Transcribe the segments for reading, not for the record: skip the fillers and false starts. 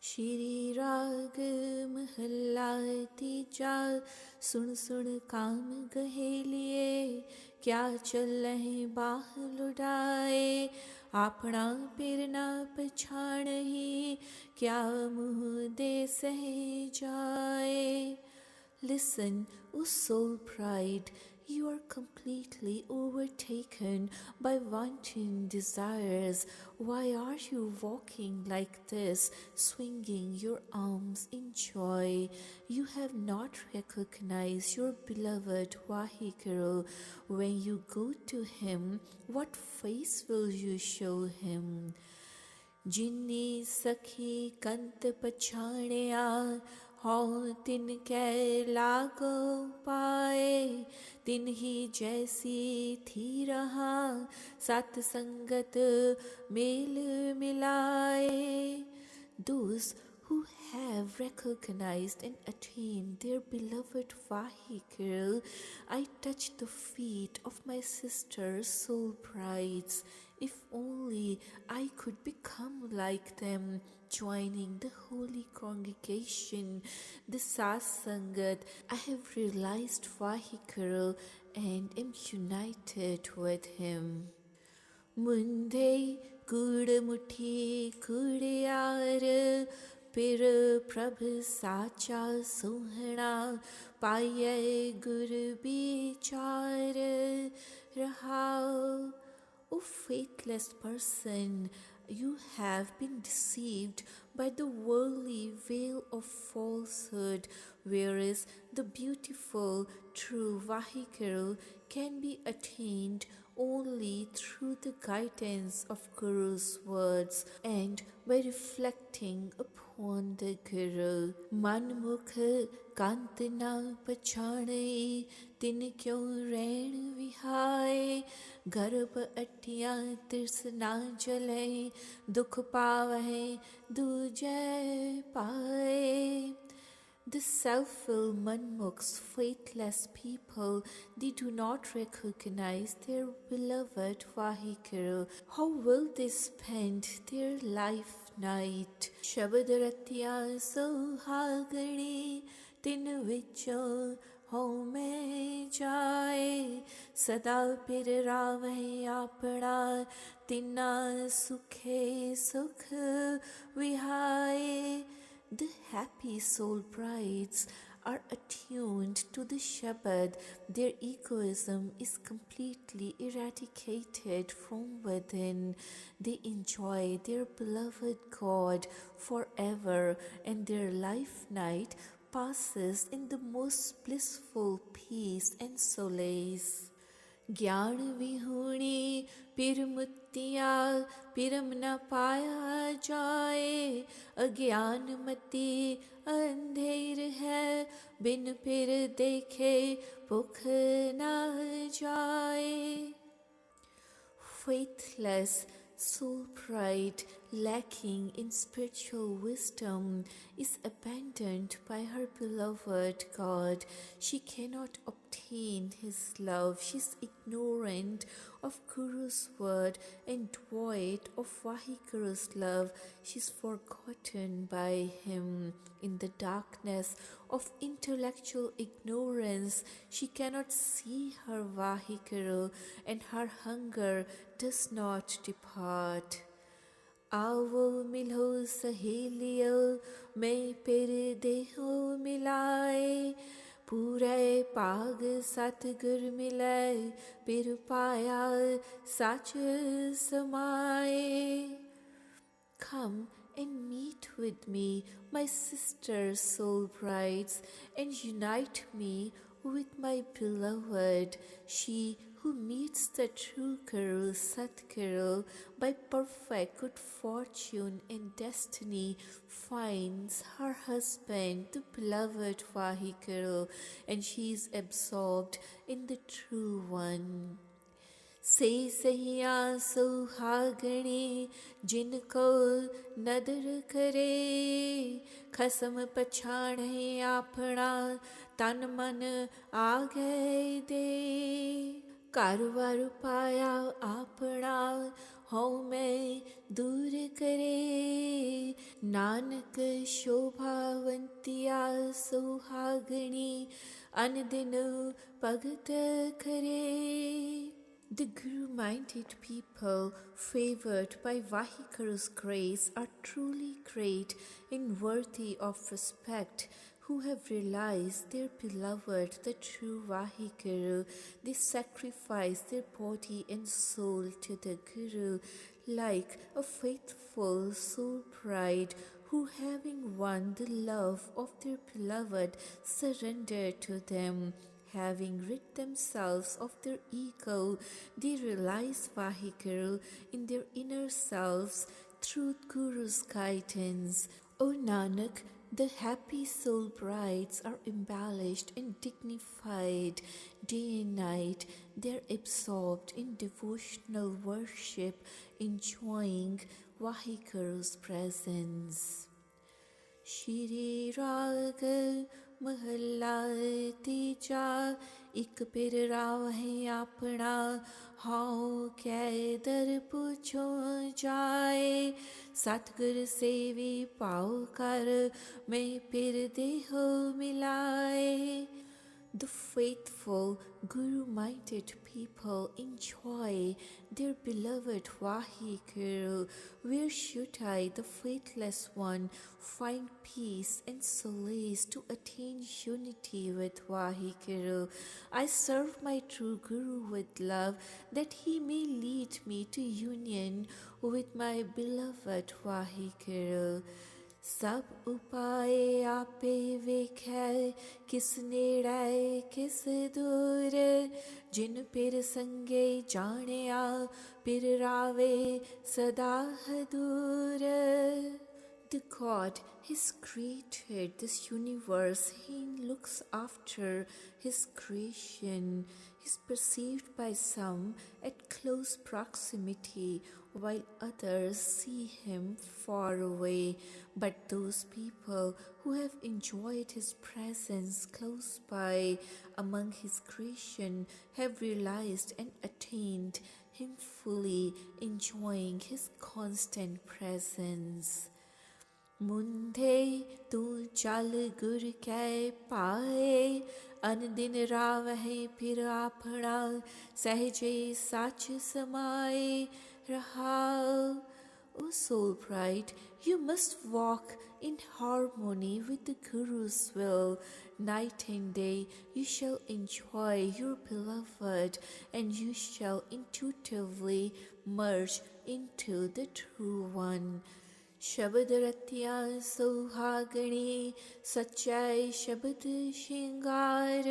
श्री राग महला तीजा। सुन सुन काम गहेलिए, क्या चलहि बाह लुढ़ाए। आपना पिर न पछाणहि, क्या मुँह दे सह जाए। Listen, O soul pride, you are completely overtaken by wanting desires. Why are you walking like this, swinging your arms in joy? You have not recognized your beloved Vaheguru. When you go to him, what face will you show him? जिन्नी सखी कंत पछाणिया, हों तिन कै लागो पाए। तिन ही जैसी थी रहा, सत संगत मेल मिलाए। Those who have recognized and attained their beloved Vaheguru, I touch the feet of my sisters, soul brides. If only I could become like them, joining the holy congregation, the Satsangat. I have realized Vaheguru and am united with him. Munde good muthi kudyar, pir prabh sacha sohna, paye gur bichar rahao. O faithless person, you have been deceived by the worldly veil of falsehood, whereas the beautiful, true Vaheguru can be attained only through the guidance of Guru's words and by reflecting upon the Guru. Manmukh kant na pachane, tin kyun rain vihaye. Garb attiyan tirs na jale, dukh paveh duje paye. The self-will manmukhs, faithless people, they do not recognize their beloved Vaheguru. How will they spend their life night? Shabad ratya sohagani, tin vichon ho mein jaye. Sada pir rave apna, tinna sukhe sukh vihaye. The happy soul brides are attuned to the Shabad. Their egoism is completely eradicated from within. They enjoy their beloved God forever, and their life night passes in the most blissful peace and solace. ज्ञान विहूणी पिर मुत्तिया, पिरम न पाया जाए। अज्ञान मति अंधेर है, बिन पिर देखे भुख न जाए। Faithless soul pride, lacking in spiritual wisdom, is abandoned by her beloved God. She cannot obtain his love. She is ignorant of Guru's word and devoid of Vaheguru's love. She is forgotten by him. In the darkness of intellectual ignorance, she cannot see her Vaheguru, and her hunger does not depart. Aavo milho saheliyo, मैं पिर देहो मिलाए। पूरे पाग सतगुर मिले, पिर पाया सच समाए। Come and meet with me, my sister soul brides, and unite me with my beloved. She who meets the true Guru, Satguru, by perfect good fortune and destiny, finds her husband, the beloved Vaheguru, and she is absorbed in the true one. से सहिया सुहागणी, जिनको नदर करे। खसम पछाणे आपना, तन मन आगे दे। कारवार पाया आपना, हऊँ मैं दूर करे। नानक शोभावंतिया सुहागणी अन दिन भगत करे। The Guru-minded people, favored by Vahiguru's grace, are truly great and worthy of respect, who have realized their beloved, the true Vahiguru. They sacrifice their body and soul to the Guru, like a faithful soul bride who, having won the love of their beloved, surrender to them. Having rid themselves of their ego, they realize Vahiguru in their inner selves through Guru's guidance. O Nanak, the happy soul brides are embellished and dignified. Day and night they are absorbed in devotional worship, enjoying Vahiguru's presence. Shri Rag Mahalla Tija Ik Pir Rahe Apna Hau Ke Dar Pucho Jaye Satgur Sevi Pau Kar Mein Pir Deho Milaye. The faithful, Guru-minded people enjoy their beloved Vahiguru. Where should I, the faithless one, find peace and solace to attain unity with Vahiguru? I serve my true Guru with love, that he may lead me to union with my beloved Vahiguru. सब उपाय आपे वेखै किस नेड़ै किस दूर जिन पिर संगे जानिया पिर रावे सदा दूर. The God has created this universe. He looks after His creation. He is perceived by some at close proximity, while others see Him far away. But those people who have enjoyed His presence close by among His creation have realized and attained Him fully, enjoying His constant presence. Mundhe tu chal gur ke paaye an din raavhe pir apna sehje sach samaye raha. O soul bride, you must walk in harmony with the Guru's will. Night and day you shall enjoy your beloved, and you shall intuitively merge into the True One. शब्द रतिया सुहागणी सच्चाई शब्द श्रृंगार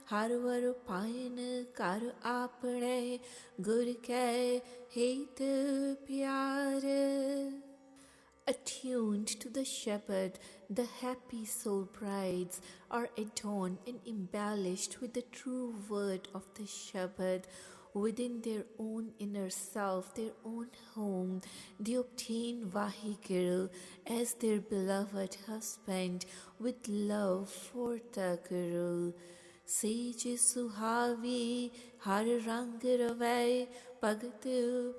हर वर पायन कर आपने गुर के हित प्यार. Attuned to the shepherd, the happy soul brides are adorned and embellished with the true word of the shepherd. Within their own inner self, their own home, they obtain Vahiguru as their beloved husband with love for the Guru. Sehaj Suhavi har rang ravai Bhagat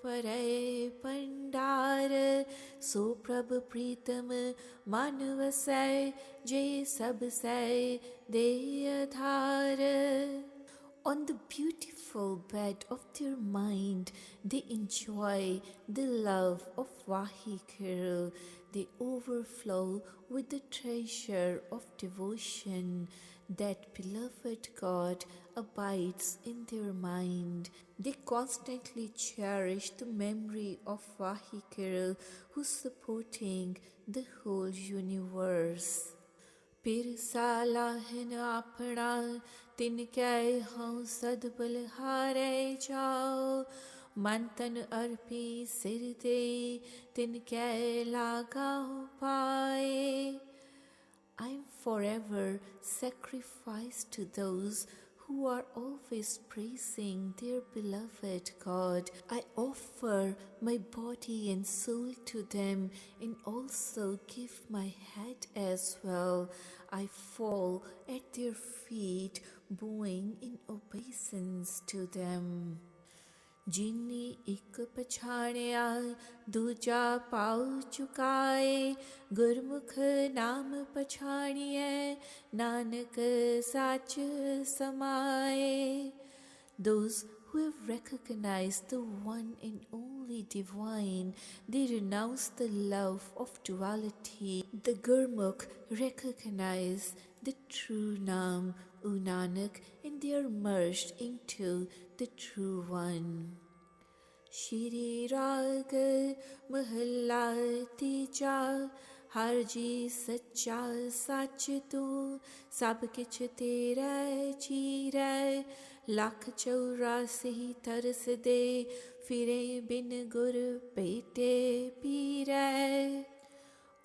Pare Pandar So Prabh Pritam Manvasai Jai Sab Sai Deyadhar. On the beautiful bed of their mind, they enjoy the love of Vahiguru. They overflow with the treasure of devotion. That beloved God abides in their mind. They constantly cherish the memory of Vahiguru, who's supporting the whole universe. Pir salahin apna तिनकै हूँ सदबल हारे जाओ मन तन अर्पी सिर दे तिनकै लगाओ पाए. I am forever sacrificed to those who are always praising their beloved God. I offer my body and soul to them and also give my head as well. I fall at their feet, bowing in obeisance to them. जिन्नी एक पछाणिया दूजा पाऊ चुकाए, गुरमुख नाम पछाणिए नानक साच समाए. Those who have recognized the one and only divine, they renounce the love of duality. The Gurmukh recognize the true Nam, O Nanak, and they are merged into the true one. Shri Rag Mahalla Tija, हर जी सच्चा सच तू, सब किछ तेरा चीरै, लख 84 तरस दे, फिरे बिन गुर पेटे पीरै.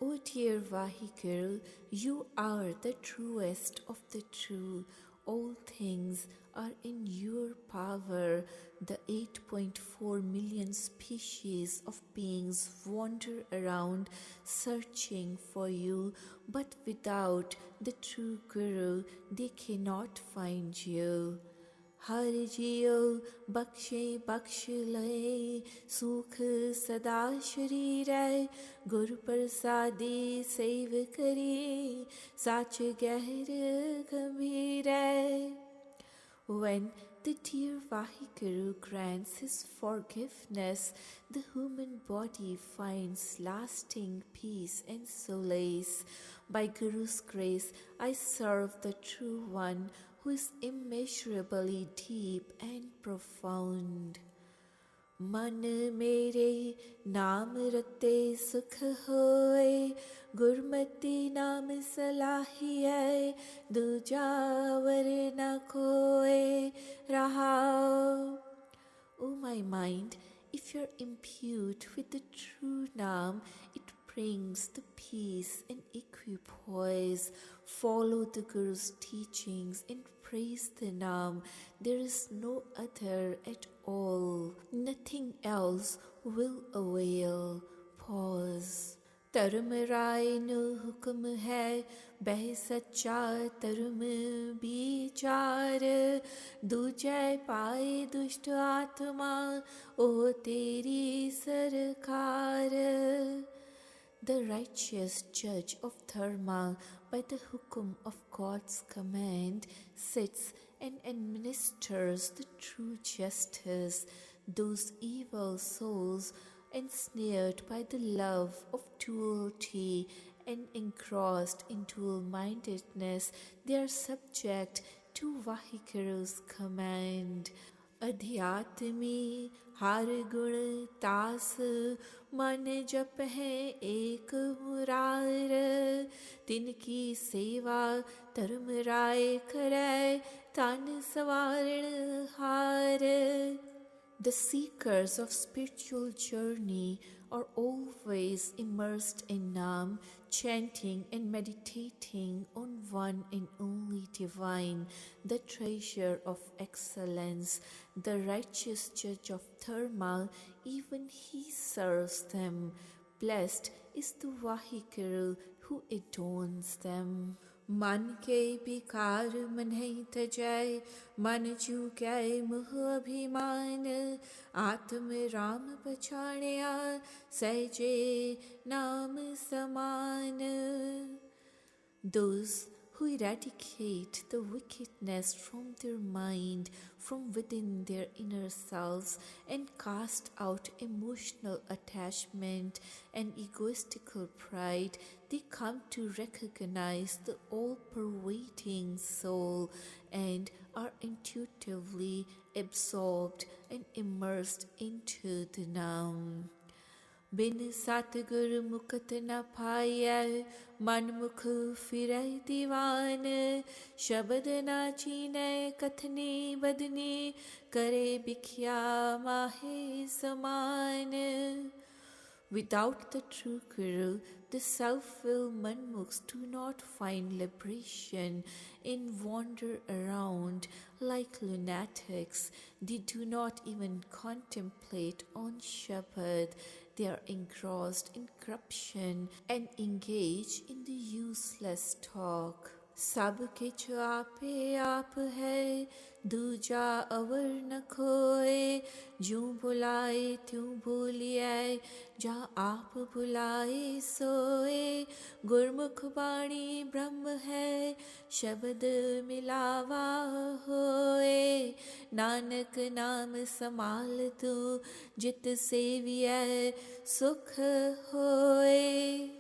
O dear Vaheguru, you are the truest of the true. All things are in your power. The 8.4 million species of beings wander around searching for you, but without the true Guru, they cannot find you. हर जियो बख्शे बख्श लए, सुख सदा शरीर, गुरु प्रसादी save करी, साच गहर गंभीर. When the dear Vaheguru grants his forgiveness, the human body finds lasting peace and solace. By Guru's grace, I serve the True One, who is immeasurably deep and profound. मन मेरे नाम रते सुख होए, गुरमति नाम सलाहिए, दूजा वर न कोए रहाओ. O my mind, if you're imbued with the true Naam, it brings the peace and equipoise. Follow the Guru's teachings and praise the Naam. There is no other at all. Nothing else will avail. Pause. धर्म राय नु हुक्म है, बह सच्चा धर्म विचार, दूजे पाए दुष्ट आत्मा, ओ तेरी सरकार. The righteous judge of dharma, by the hukum of God's command, sits and administers the true justice. Those evil souls, ensnared by the love of duality and engrossed in dual-mindedness, they are subject to Vaheguru's command. अध्यात्मी हर गुण तास, मन जप है एक मुरार, तिनकी सेवा धर्म राय करे, तन सवारण हार. The seekers of spiritual journey are always immersed in Naam, chanting and meditating on one and only divine, the treasure of excellence, the righteous judge of dharma. Even he serves them. Blessed is the Vaheguru who adorns them. मन के विकार मनहि तजय, मन चूकै मोह अभिमान, आत्म राम पछाणिया, सहजे नाम समान. Those who eradicate the wickedness from their mind, from within their inner selves, and cast out emotional attachment and egoistical pride, they come to recognize the all-pervading soul and are intuitively absorbed and immersed into the Naam. बिन सतगुर मुकत न पायै, मन मुख फिरै दीवान, शब्द न चीनै कथनी बदनी, करे बिख्या माहे समान. Without the true Guru, the self-will manmukhs do not find liberation and wander around like lunatics. They do not even contemplate on Shabad. They are engrossed in corruption and engage in the useless talk. सब किछ आपे आप है, दूजा अवर न खोए। ज्यों बुलाए त्यों बोलिए, जा आप बुलाए सोए। गुरमुख बाणी ब्रह्म है, शब्द मिलावा होए। नानक नाम समाल तू, जित सेविय सुख होए।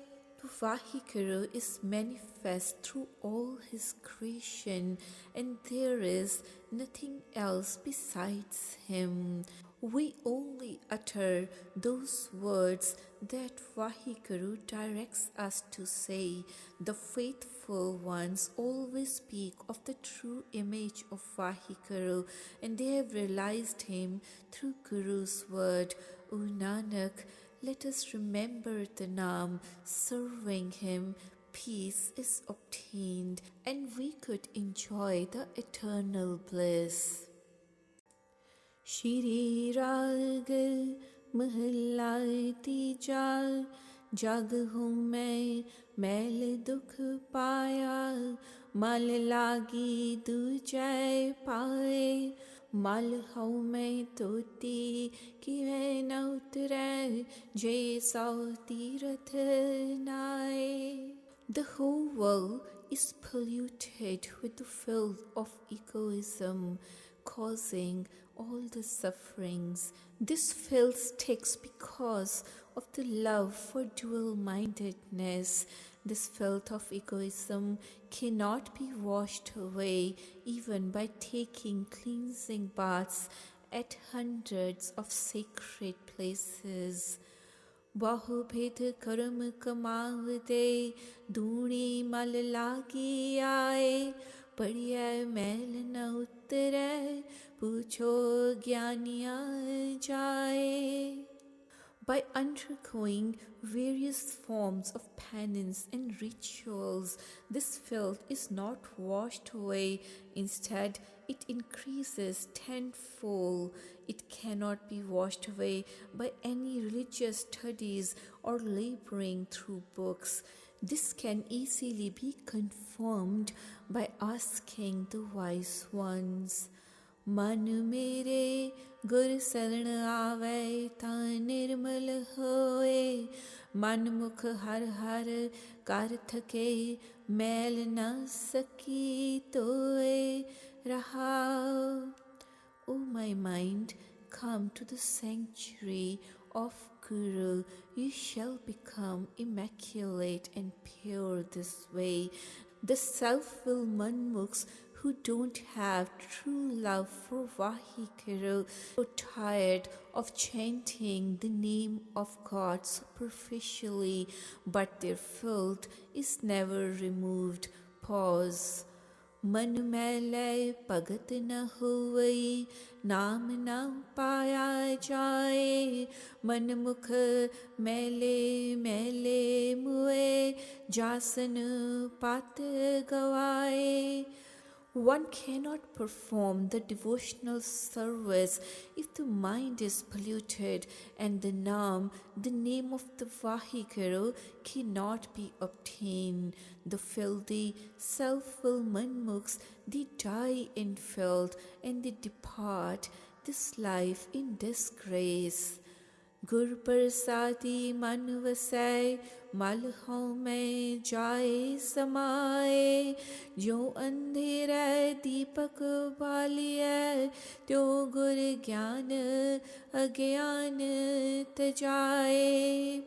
Vahikuru is manifest through all his creation, and there is nothing else besides him. We only utter those words that Vahikuru directs us to say. The faithful ones always speak of the true image of Vahikuru, and they have realized him through Guru's word. O Nanak, let us remember the Naam, serving him, peace is obtained, and we could enjoy the eternal bliss. Shri Rag Mahalla Tija, जग हूँ मैं मैल दुख पाया, मल लागी दूजै पाए। मल हूँ मैं तोती कि मैं न उतरै, जे सौ तीरथ नाए। The whole world is polluted with the filth of egoism, causing all the sufferings. This filth takes because of the love for dual-mindedness. This filth of egoism cannot be washed away even by taking cleansing baths at hundreds of sacred places. बाहु भेद कर्म कमावते, दूणी मल लागी आए। पड़िया मैल न उतरै, पूछो ज्ञानिया जाए। By undergoing various forms of penance and rituals, this filth is not washed away. Instead, it increases tenfold. It cannot be washed away by any religious studies or laboring through books. This can easily be confirmed by asking the wise ones. मन मेरे गुर शरण आवे, ता निर्मल होए। मन मुख हर हर कर थके, मैल न सकी तोए रहाओ। O my mind, come to the sanctuary of Guru. You shall become immaculate and pure this way. The self-will manmukhs who don't have true love for Vahikuru are tired of chanting the name of God superficially, but their filth is never removed. Pause. मन मैले भगत न होवई, नाम न पाया जाए। मन मुख मैले मैले मुए, जासन पात गवाए। One cannot perform the devotional service if the mind is polluted, and the Naam, the name of the Vahikuru, cannot be obtained. The filthy, self-will manmukhs, they die in filth and they depart this life in disgrace. गुर प्रसादी मन वसै, मल हूँ मैं जाए समाए। ज्यों अंधेरे दीपक बालिए, त्यों गुर ज्ञान अज्ञान तजाए।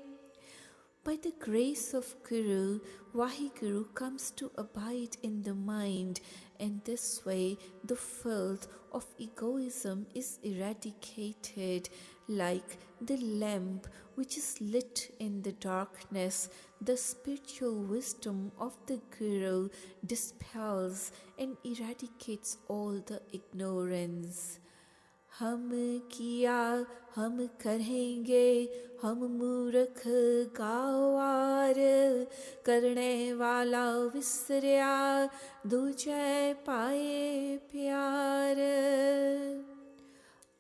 By the grace of Guru, Vahiguru comes to abide in the mind, and this way the filth of egoism is eradicated. Like the lamp which is lit in the darkness, the spiritual wisdom of the Guru dispels and eradicates all the ignorance. हम किया हम करेंगे, हम मूर्ख गावार। करने वाला विसरिया, दूजे पाए प्यार।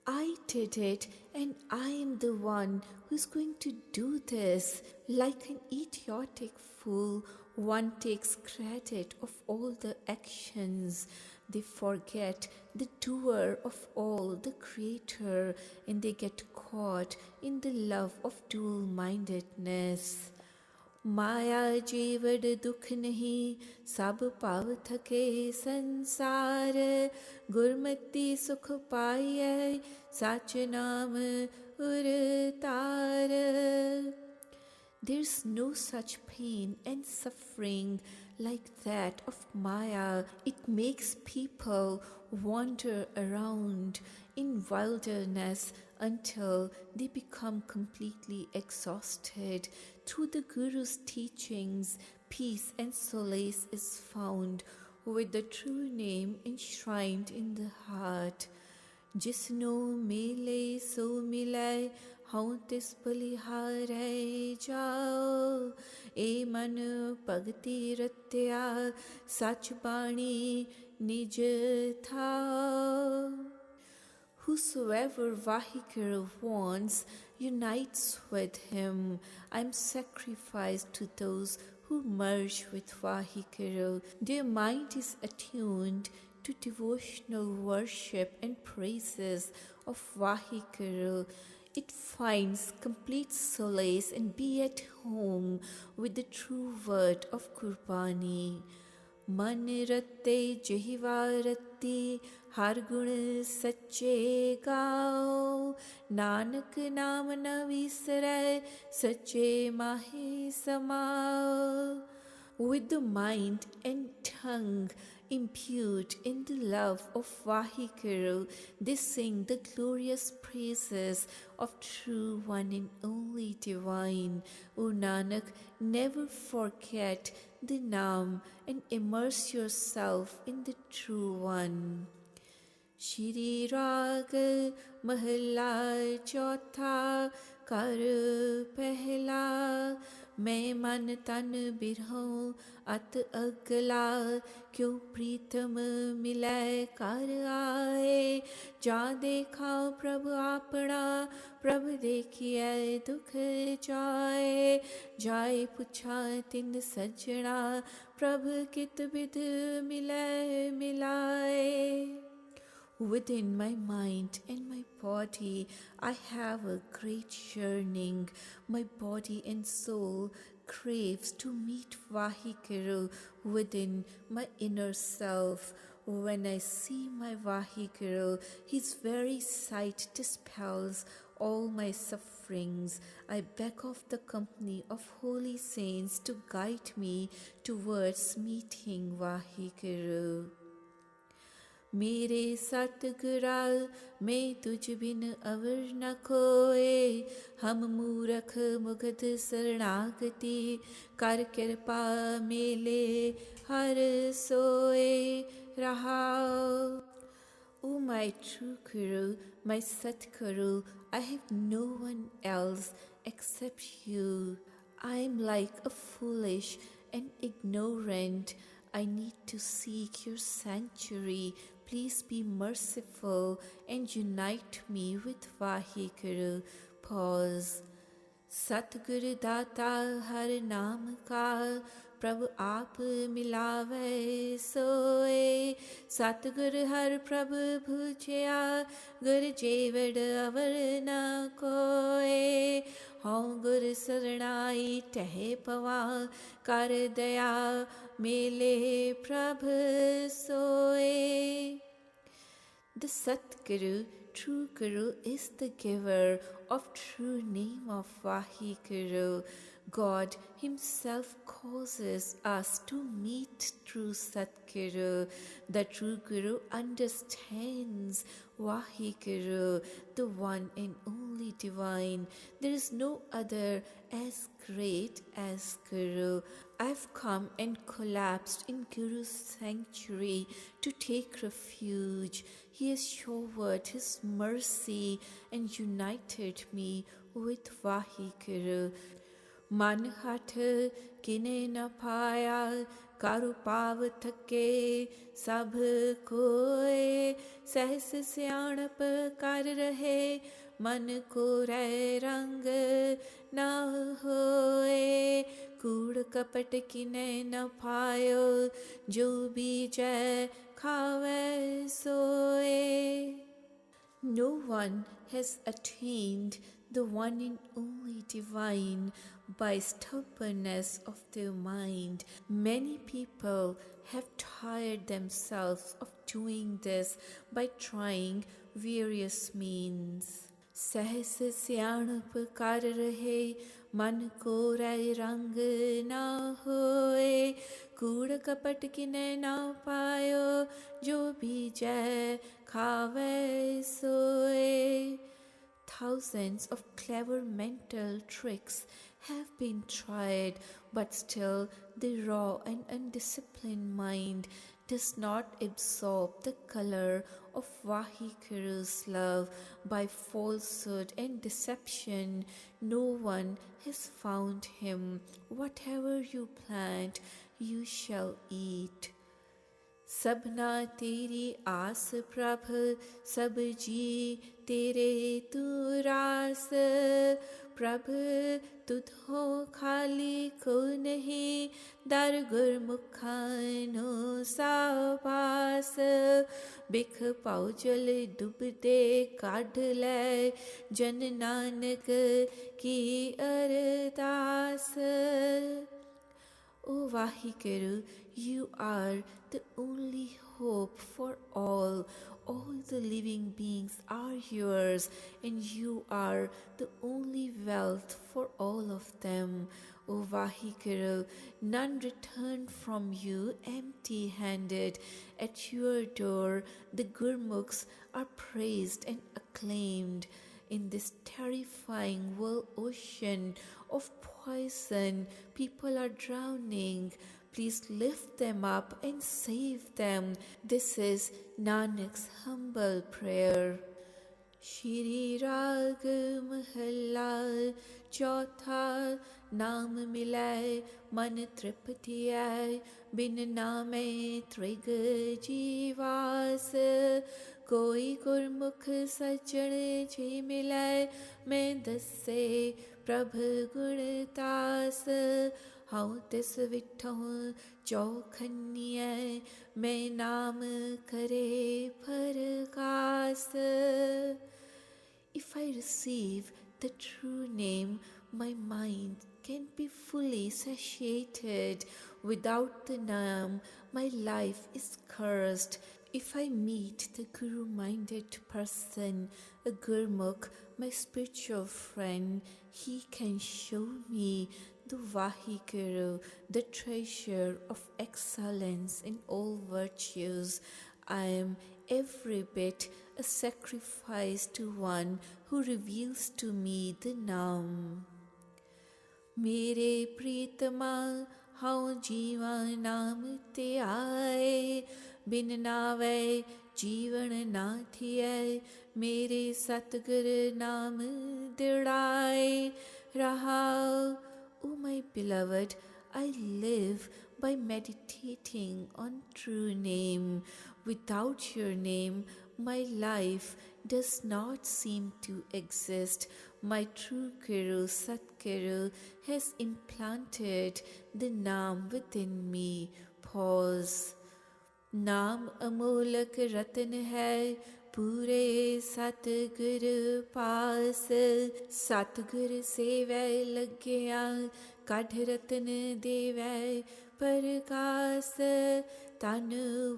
I did it, and I am the one who's going to do this. Like an idiotic fool, one takes credit of all the actions. They forget the doer of all, the creator, and they get caught in the love of dual-mindedness. माया जीवड़ दुख नहीं सब पाव थके संसार गुरमति सुख पाइए सच नाम उरतार. There's no such pain and suffering like that of Maya. It makes people wander around in wilderness until they become completely exhausted. Through the Guru's teachings, peace and solace is found with the true name enshrined in the heart. जिसनो मिले सो मिले हाँ तिस बलिहारे जाओ ए मन भगति रत्या सच बाणी निज था. Whosoever Vahikara wants unites with him. I'm sacrificed to those who merge with Vahikara. Their mind is attuned to devotional worship and praises of Vahikara. It finds complete solace and be at home with the true word of Gurbani. मन रते जिह्वा रती हर गुण सच्चे गाओ नानक नाम न विसरै सच्चे माहे समाओ. With the mind and tongue imbued in the love of Vahikara, they sing the glorious praises of true one and only divine. O Nanak, never forget the Naam and immerse yourself in the true one. Shri Rag Mahalla Chautha Kar Pehla मैं मन तन बिरहूं अत अगला क्यों प्रीतम मिलै कर आए जा देखा प्रभु आपना प्रभु देखिए दुख जाए जाए पुछा तिन सजना प्रभु कित बिद मिलै मिलाए. Within my mind and my body, I have a great yearning. My body and soul craves to meet Vahikara within my inner self. When I see my Vahikara, his very sight dispels all my sufferings. I beg of the company of holy saints to guide me towards meeting Vahikara. मेरे सतगुरा मैं तुझ बिन अवर न कोए हम मूरख मुगध शरणागति कर कृपा मेले हर सोए रहा. O my true Guru, my Satguru, I have no one else except you. I am like a foolish and ignorant. I need to seek your sanctuary. Please be merciful and unite me with Vahikara. Pause. Satguru Data Har Naam Ka Prabhu Aap Milave Soe. Satguru Har Prabhu Bhujya Gur Jevad Avar Na Koe. Hau Gur Saranai Tehe Pava Kar Daya Mele Prabhu Soe. The Satguru, true Guru, is the giver of true name of Vahikara. God himself causes us to meet true Satguru. The true Guru understands Vahikara, the one and only divine. There is no other as great as Guru. I've come and collapsed in Guru's sanctuary to take refuge. He has showered his mercy and united me with Vahikara. मन हठ किने न पाया करु पाव थके सब कोय सहस सियाणप कर रहे मन को रै रंग न होए कूड़ कपट किने न पायो, जो बीजै खावे सोए. No one has attained the one and only divine by stubbornness of their mind. Many people have tired themselves of doing this by trying various means. सहस सियाणप कर रहे, मन को रै रंग ना होए. कूड़ कपट किने ना पायो, जो बीजै खावे सोए. Thousands of clever mental tricks have been tried, but still the raw and undisciplined mind does not absorb the color of Vahikuru's love. By falsehood and deception, no one has found him. Whatever you plant, you shall eat. सबना तेरी आस प्रभ, सब जी तेरे तू रास. प्रभ तुधो खाली को नहीं, दर गुरमुखानो साबास. बिख पाओ जल डूब दे काढ़ ले, जन नानक की अरदास. O Vahikaru, you are the only hope for all. All the living beings are yours, and you are the only wealth for all of them. O Vahikaru, none return from you empty-handed. At your door, the Gurmukhs are praised and acclaimed. In this terrifying world ocean of poison, people are drowning. Please lift them up and save them. This is Nanak's humble prayer. Shri Rag Mahalla Chautha. नाम मिलाए मन तृप्ति आए, बिन नामे त्रिग जीवास. कोई गुरमुख सज्जन जी मिलाए, मैं दसे प्रभ गुणतास. How तिस विठो चौखनिय, मैं नाम करे परकास. If I receive the true name, my mind can be fully satiated. Without the Naam, my life is cursed. If I meet the Guru-minded person, a Gurmukh, my spiritual friend, he can show me the Vahikuru, the treasure of excellence in all virtues. I am every bit a sacrifice to one who reveals to me the Naam. मेरे प्रीतमा how जीवा नाम ते आए, बिन नावे जीवन ना थिए. मेरे सतगुर नाम दिड़ाए रहाओ. O my beloved, I live by meditating on true name. Without your name, my life does not seem to exist. My true Guru, Satguru, has implanted the Naam within me. Pause. Naam amolak ratan hai, pure Satguru paas. Satguru sevai lagya, kadh ratan devai parkas. Tanu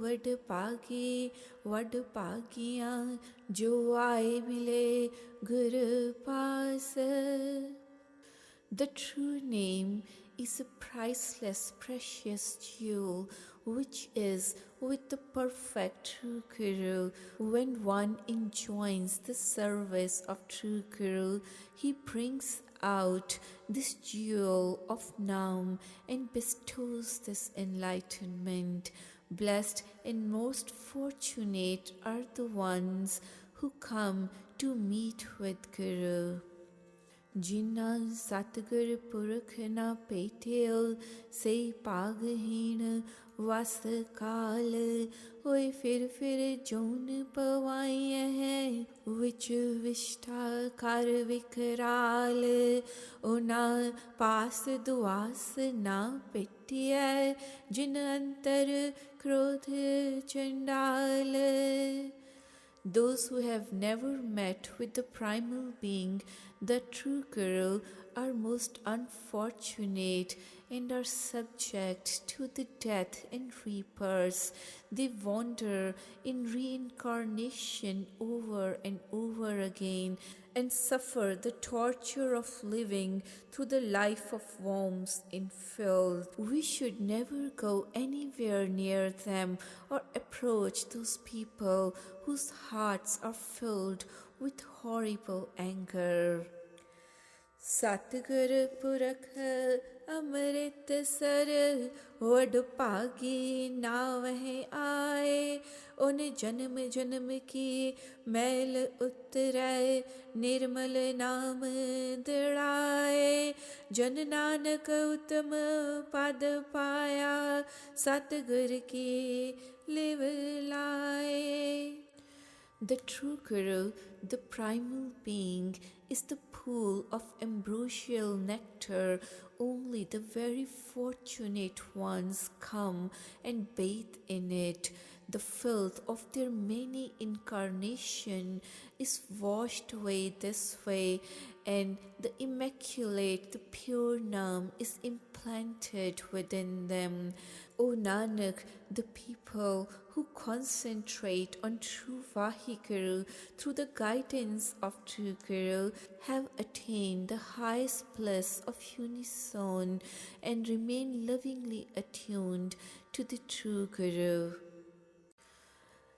वड पागियां जो आए मिले गुरु पास. The true name is a priceless, precious jewel which is with the perfect true Guru. When one enjoins the service of true Guru, he brings out this jewel of Naam and bestows this enlightenment. Blessed and most fortunate are the ones who come to meet with Guru. जिन्ना सतगुर पुरख न पेटियो से पागहीन वस काल होए फिर zone पवाई है विच विष्ठा कर विकराल उना पास दुआस ना पेटिया जिन अंतर क्रोध चंडाल. Those who have never met with the primal being, the true Guru, are most unfortunate and are subject to the death and rebirths. They wander in reincarnation over and over again and suffer the torture of living through the life of worms in filth. We should never go anywhere near them or approach those people whose hearts are filled with horrible anger. Satgur Purakh Amrit Sar Vod Pagi Navhe Aaye उन जन्म जन्म की मैल उतरै निर्मल नाम दृढ़ाए जन नानक उत्तम पद पाया सतगुर की लिव लाए. The true Guru, the primal being, is the pool of ambrosial nectar. Only the very fortunate ones come and bathe in it. The filth of their many incarnation is washed away this way, and the immaculate, the pure Nam is implanted within them. O Nanak, the people who concentrate on true Vaheguru through the guidance of true Guru have attained the highest bliss of unison and remain lovingly attuned to the true Guru.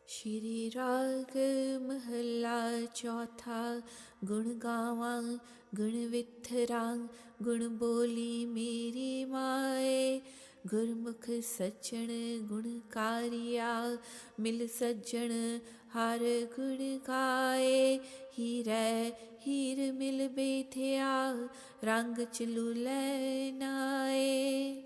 Shri Rag Mahalla Chautha Gun Gawa Gun Vitharang Gun Boli Meri Mae गुरमुख सज्जन गुणकारिया मिल सज्जन हर गुण गाए हीर मिल बेथिया रंग चलू नाए.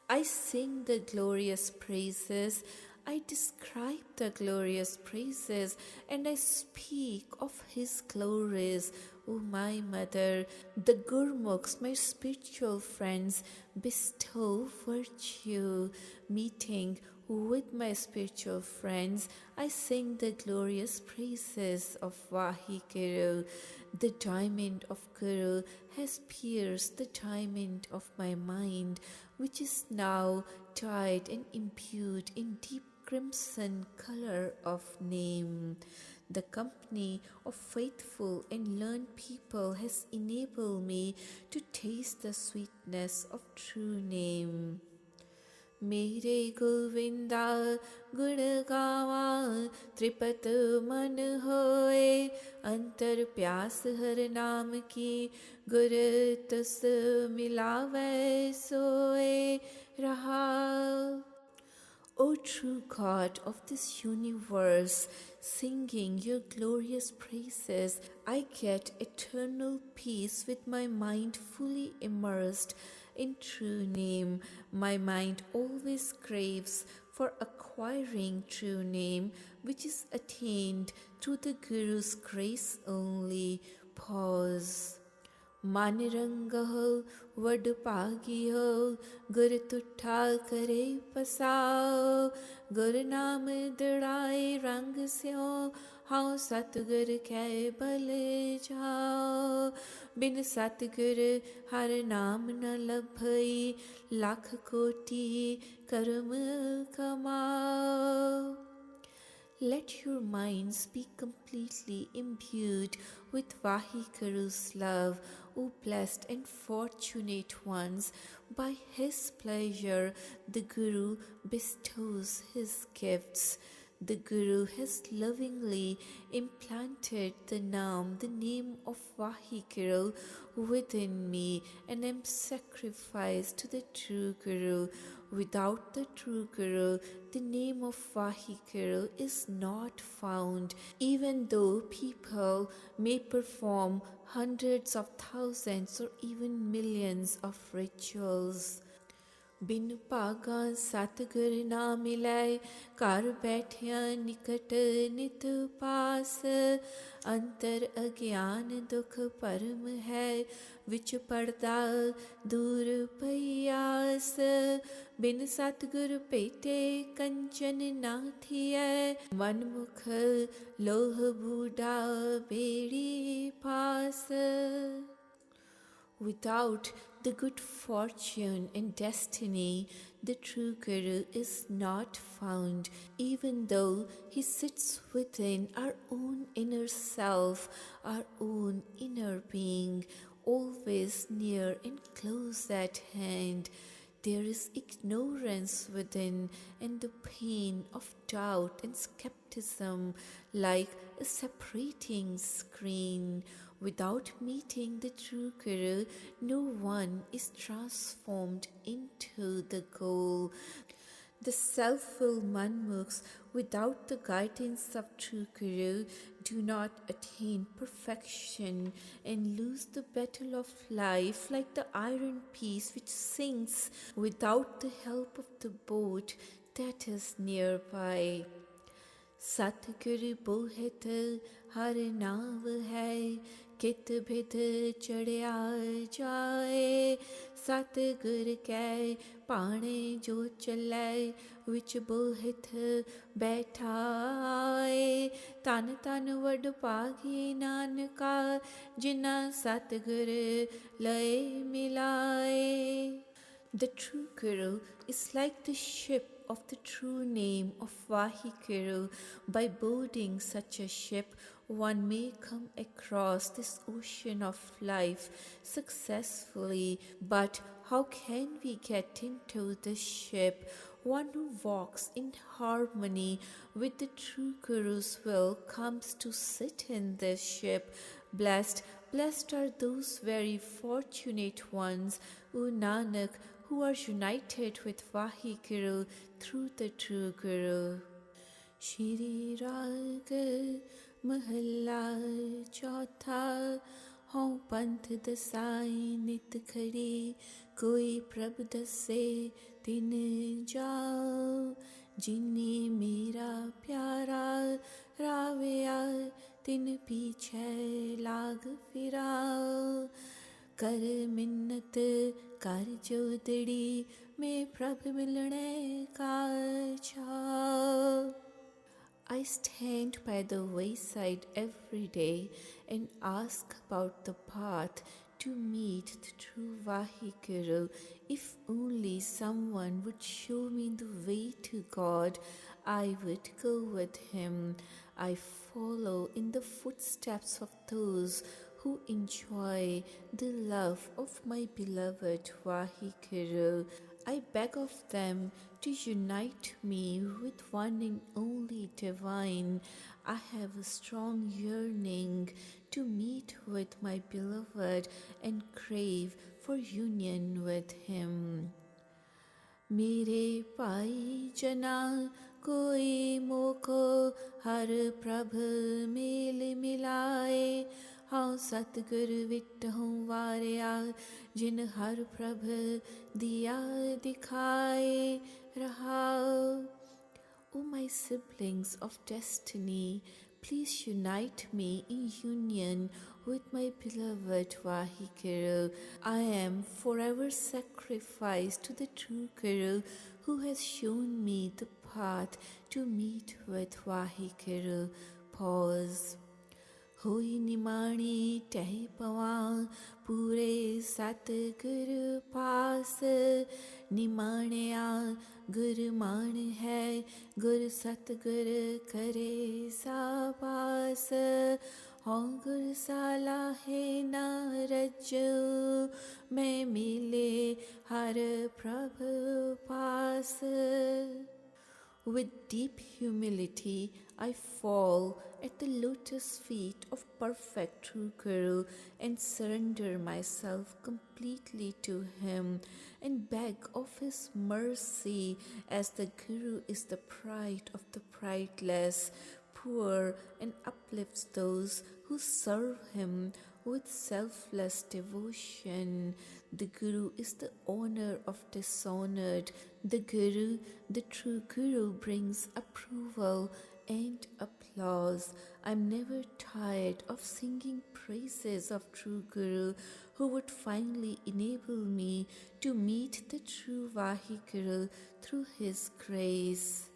I sing the glorious praises, I describe the glorious praises, and I speak of his glories. O my mother, the Gurmukhs, my spiritual friends, bestow virtue. Meeting with my spiritual friends, I sing the glorious praises of Vaheguru. The diamond of Guru has pierced the diamond of my mind, which is now dyed and imbued in deep crimson color of name. The company of faithful and learned people has enabled me to taste the sweetness of true name. Mere Govinda Gun Gawa Tripat Man Hoye Antar Pyas Har Naam Ki Gur Tas Milave Soye Raha. O true God of this universe, singing your glorious praises, I get eternal peace with my mind fully immersed in true name. My mind always craves for acquiring true name, which is attained through the Guru's grace only. Pause. मानरंग हो वड पागी हो गुर तुठा करे पसाओ गुर नाम दड़ाए रंग स्यो how सतगुर कै बल जाओ बिन सतगुर हर नाम न लभई लाख कोटि कर्म कमाओ. Let your minds be completely imbued with Vaheguru's love, O blessed and fortunate ones. By his pleasure, the Guru bestows his gifts. The Guru has lovingly implanted the name of Vaheguru within me, and am sacrificed to the true Guru. Without the true Guru, the name of Vaheguru is not found, even though people may perform hundreds of thousands or even millions of rituals. बिन पागा सतगुर ना मिलै घर बैठिया निकट नित पास अंतर अज्ञान दुख परम है विच पड़दा दूर पयास बिन सतगुर पेटे कंचन ना थियै मनमुख लोह बूढ़ा बेड़ी पास. Without the good fortune and destiny, the true Guru is not found, even though he sits within our own inner self, our own inner being, always near and close at hand. There is ignorance within, and the pain of doubt and skepticism like a separating screen. Without meeting the true Guru, no one is transformed into the goal. The self-willed manmukhs, without the guidance of true Guru, do not attain perfection and lose the battle of life like the iron piece which sinks without the help of the boat that is nearby. Satguru bohet har naav hai कित भिद चढ़िया जाए सतगुर कै पाणे जो चलै विच बोहित बैठाए तन तन वड पागी नानका जिना सतगुर लय मिलाए. The true Guru is like the ship of the true name of Vaheguru. By boarding such a ship, one may come across this ocean of life successfully. But how can we get into the ship? One who walks in harmony with the true Guru's will comes to sit in this ship. Blessed are those very fortunate ones, O Nanak, who are united with Vaheguru through the true Guru. Shri Rag Mahalla Chautha Hau Panth Dasai Nit Khari Koi Prabh Dase Tin Jao Jinni Mera Pyara Ravya Tin Piche Lag Firao कर मिन्नत कर जोदड़ी में प्रभ मिलने का चाव. I stand by the wayside every day and ask about the path to meet the true Vaheguru. If only someone would show me the way to God, I would go with him. I follow in the footsteps of those who enjoy the love of my beloved Vaheguru. I beg of them to unite me with one and only Divine. I have a strong yearning to meet with my beloved and crave for union with him. मेरे पाई जना कोई मोको हर प्रभ mail मिलाए हाँ सतगुर विटहूँ वारिया जिन हर प्रभ दिया दिखाए रहा. O my siblings of destiny, please unite me in union with my beloved Vaheguru. I am forever sacrificed to the true Guru who has shown me the path to meet with Vaheguru. Pause. होई निमाणी टह पवा पूरे सतगुर पास निमाणया गुर मान है गुर सतगुर करे साबास हाँ गुर साला है ना रजो मैं मिले हर प्रभ पास. With deep humility, I fall at the lotus feet of perfect true Guru and surrender myself completely to him and beg of his mercy, as the Guru is the pride of the prideless, poor, and uplifts those who serve him with selfless devotion. The Guru is the honor of dishonored. The Guru, the true Guru, brings approval and applause. I'm never tired of singing praises of true Guru, who would finally enable me to meet the true Vaheguru through his grace.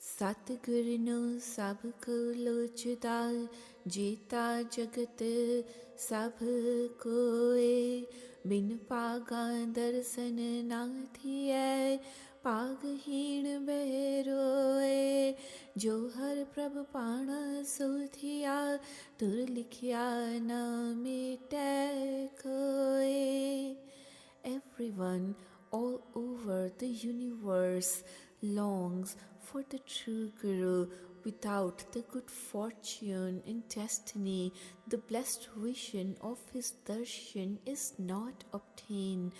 Satguru no सब को लोचदा जेता जगत सब कोय बिन पागा दर्शन ना थिए पागहीन बहरोए जो हर प्रभ पाणा सोथिया तुर लिखिया न मिटे कोय. Everyone all over the universe longs for the true Guru. Without the good fortune and destiny, the blessed vision of his darshan is not obtained.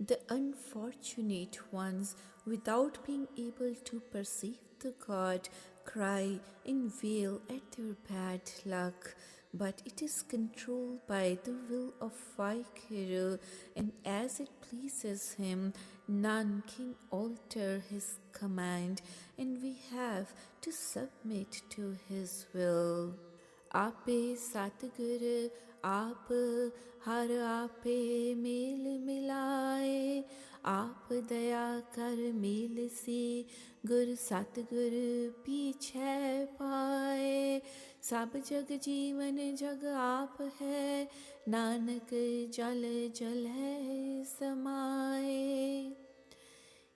The unfortunate ones, without being able to perceive the God, cry and wail at their bad luck. But it is controlled by the will of Vaheguru, and as it pleases him, none can alter his command, and we have to submit to his will. Ape Satguru, आप हर आपे mail मिलाए आप दया कर mail सी गुर सतगुर पीछे पाए सब जग जीवन जग आप है नानक जल जल है समाए.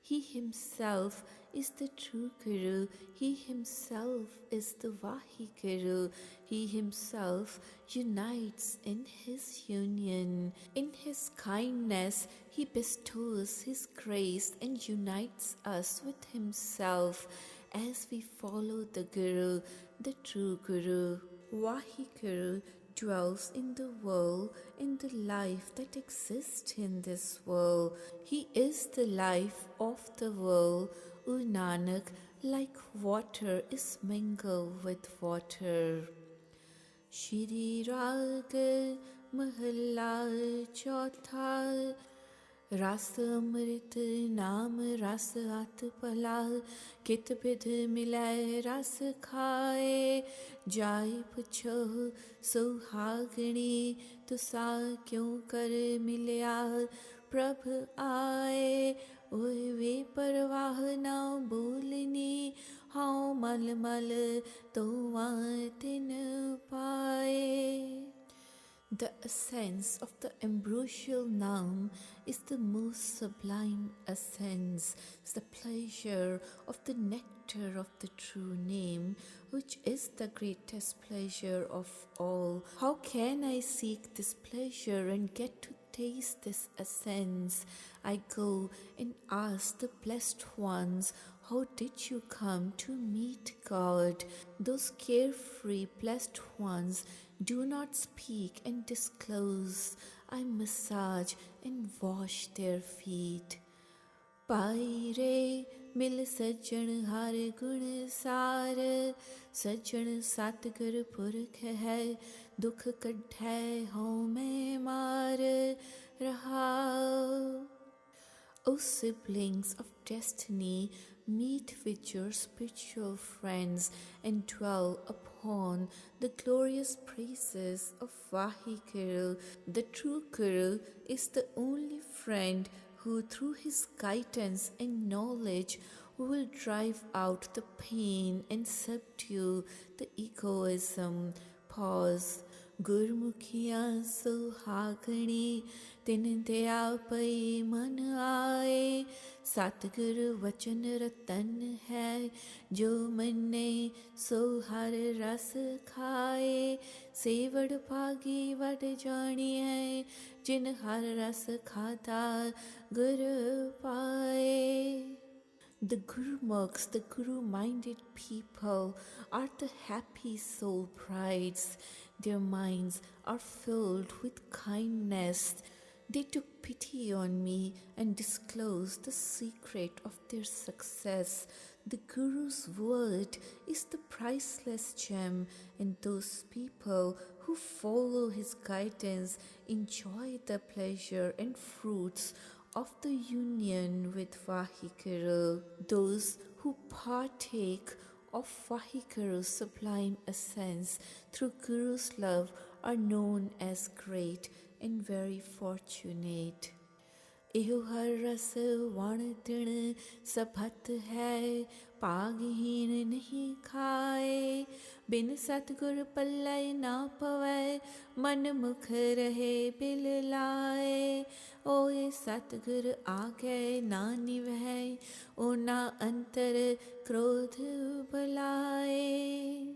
He himself is the true Guru. He himself is the Vaheguru. He himself unites in his union. In his kindness, he bestows his grace and unites us with himself as we follow the Guru, the true Guru. Vaheguru dwells in the world, in the life that exists in this world. He is the life of the world. O Nanak, like water is mingled with water. Shri Rag Mahalla Chautha रस अमृत नाम रस अत पला कित बिध मिलै रस खाए जाय पुछो सुहागणी तुसा क्यों कर मिलया प्रभ आए ओए वे परवाह ना बोलनी हाँ मल मल तो तिन पाए. The essence of the ambrosial name is the most sublime essence, it's the pleasure of the nectar of the true name, which is the greatest pleasure of all. How can I seek this pleasure and get to taste this essence? I go and ask the blessed ones, how did you come to meet God? Those carefree blessed ones do not speak and disclose. I massage and wash their feet. Paire mil sajjan har gun sar sajjan satgur purkh hai dukh kadhai hau mein mar raha. O siblings of destiny, meet with your spiritual friends and dwell upon the glorious praises of Vaheguru. The true Guru is the only friend who, through his guidance and knowledge, will drive out the pain and subdue the egoism. Pause. गुरमुखिया सुहागणी तिन दया पई मन आए सतगुरु वचन रतन है जो मन्ने सो हर रस खाए सेवड़ भागी वड जानी है जिन हर रस खाता गुर पाए. The Gurmukhs, the Guru-minded people, are the happy soul brides. Their minds are filled with kindness. They took pity on me and disclosed the secret of their success. The Guru's word is the priceless gem, and those people who follow his guidance enjoy the pleasure and fruits of the union with Vaheguru. Those who partake of Vahiguru's sublime essence through Guru's love are known as great and very fortunate. एहो हर रस वण तिण सपत है, पागहीन नहीं खाए, बिन सतगुर पल्लय ना पवै, मन मुख रहे बिल लाए। ओए सतगुर आगे ना निभै, ओ ना अंतर क्रोध बलाए।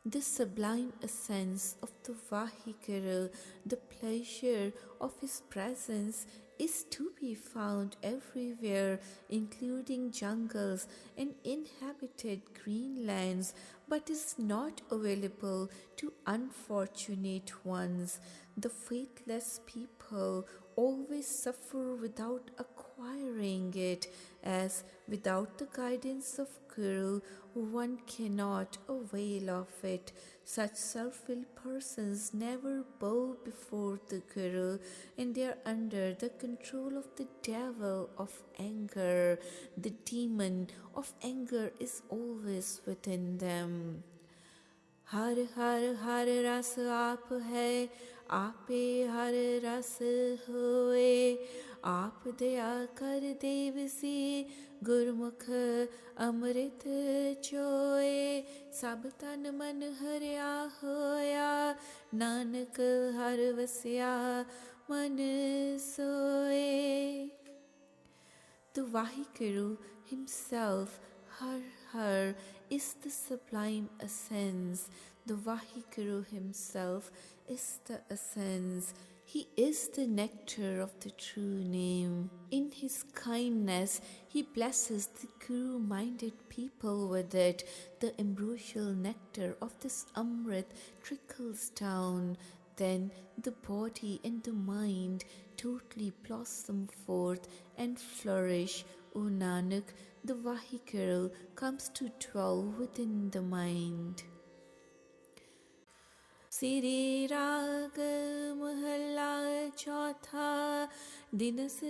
The sublime essence of the Vaheguru, the pleasure of his presence, is to be found everywhere, including jungles and inhabited greenlands, but is not available to unfortunate ones. The faithless people always suffer without acquiring it, as without the guidance of Guru, one cannot avail of it. Such self-willed persons never bow before the Guru, and they are under the control of the devil of anger. The demon of anger is always within them. हर हर हर रस आप है, आपे हर रस होए, आप दया कर देवसी, गुरमुख अमृत चोए। सब तन मन हरिया होया, नानक हर वसिया मन सोए। The Vaheguru himself, Har Har, is the sublime essence. The Vaheguru himself is the essence. He is the nectar of the true name. In his kindness, he blesses the Guru-minded people with it. The ambrosial nectar of this Amrit trickles down. Then the body and the mind totally blossom forth and flourish. O Nanak, the Vaheguru comes to dwell within the mind. Siri Rag Mahalla Chautha, Dinas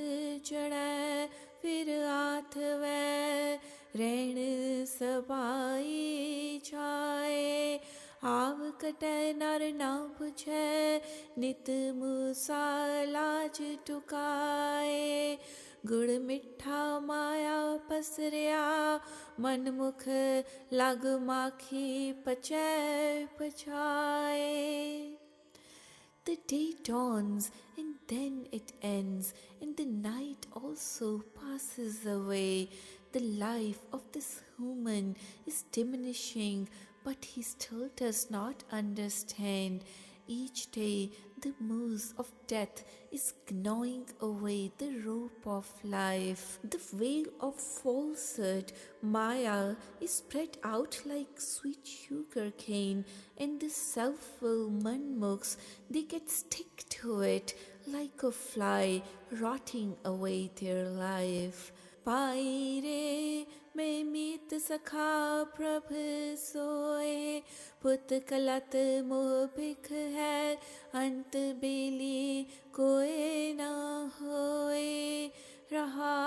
Chada Fir Athve, Rain Sabai Chaye, आव कटै नर ना पुछै, नित मूसा लाज टुकाए। गुड़ मिठा माया पसरिया, मन मुख लग माखी पचै पछाए। The day dawns and then it ends, and the night also passes away. The life of this human is diminishing, but he still does not understand. Each day the mousse of death is gnawing away the rope of life. The veil of falsehood, Maya, is spread out like sweet sugar cane, and the self-will manmukhs, they get stick to it like a fly, rotting away their life. Paire में मीत सखा प्रभ सोए, पुत कलत मोह भिख है, अंत बेली कोई ना होए रहा।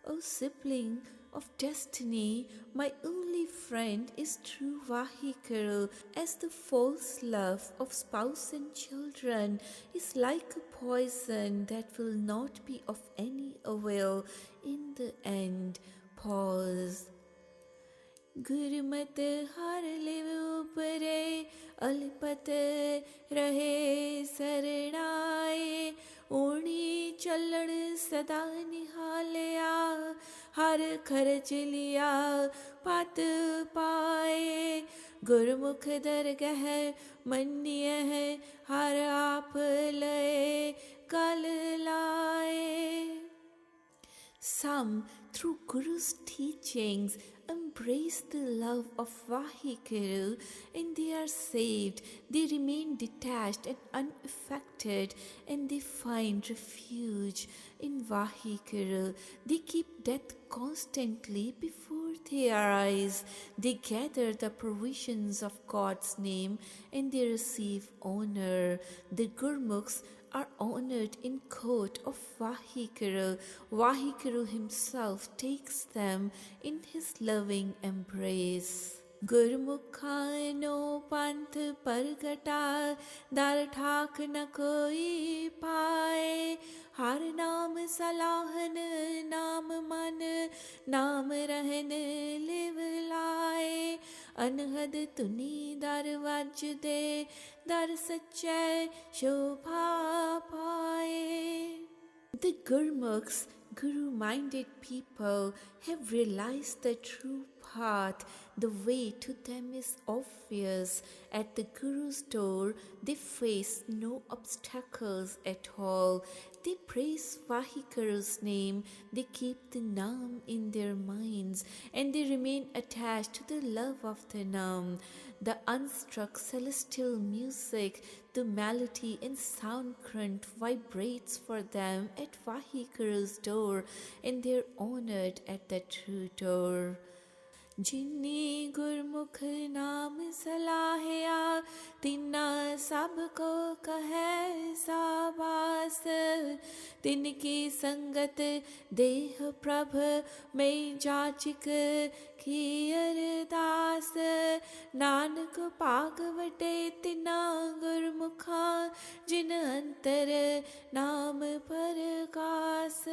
O sibling of destiny, my only friend is true Vaheguru, as the false love of spouse and children is like a poison that will not be of any avail in the end. Pause. Gurmat her live उपरे, अलपत रहे सरणाए, ओणी चलण सदा निहालिया, हर खर्च लिया पत पाए। गुरमुख दरगह मन्य है, हर आप लय गल लाए। Some, through Guru's teachings, embrace the love of Vaheguru and they are saved. They remain detached and unaffected and they find refuge in Vaheguru. They keep death constantly before their eyes. They gather the provisions of God's name and they receive honor. The Gurmukhs are honored in court of Vaheguru. Vaheguru himself takes them in his loving embrace. Gurmukhano panth pargata dar thak na koi paye har naam salahan naam man naam rahan liv laye अनहद Tuni दर वज दे दर सच्चे शोभा पाए. The Gurmukhs, Guru-minded people, have realized the true path. The way to them is obvious. At the Guru's door, they face no obstacles at all. They praise Vaheguru's name, they keep the Naam in their minds, and they remain attached to the love of the Naam. The unstruck celestial music, the melody and sound current vibrates for them at Vaheguru's door, and they are honored at the true door. जिन्नी गुरमुख नाम सलाहिया तिन्ना सबको कहे साबास तिनकी संगत देह प्रभ में जाचिक की अरदास नानक पागवटे तिन्ना गुरमुखा जिन अंतर नाम परकास.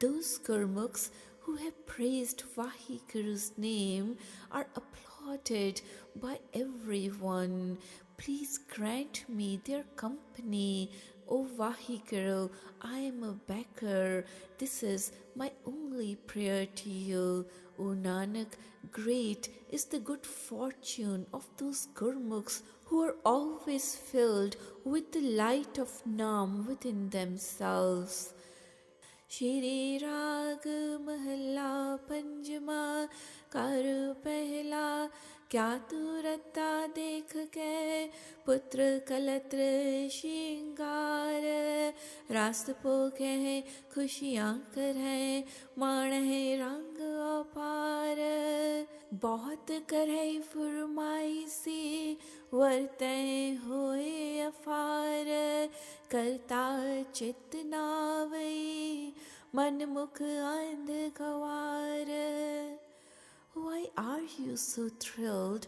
Those Gurmukhs who have praised Vaheguru's name are applauded by everyone. Please grant me their company. O Vaheguru, I am a beggar. This is my only prayer to you. O Nanak, great is the good fortune of those Gurmukhs who are always filled with the light of Naam within themselves. Shri राग महला पंजमा कर पहला क्या तू रत्ता देख के पुत्र कलत्र श्रृंगार रास्त पोखे खुशियाँ करें माण है रंग अपार बहुत करे फुरमाई सी वर्ते होए अफार करता चित नावई मन मुख अंध गवार. Why are you so thrilled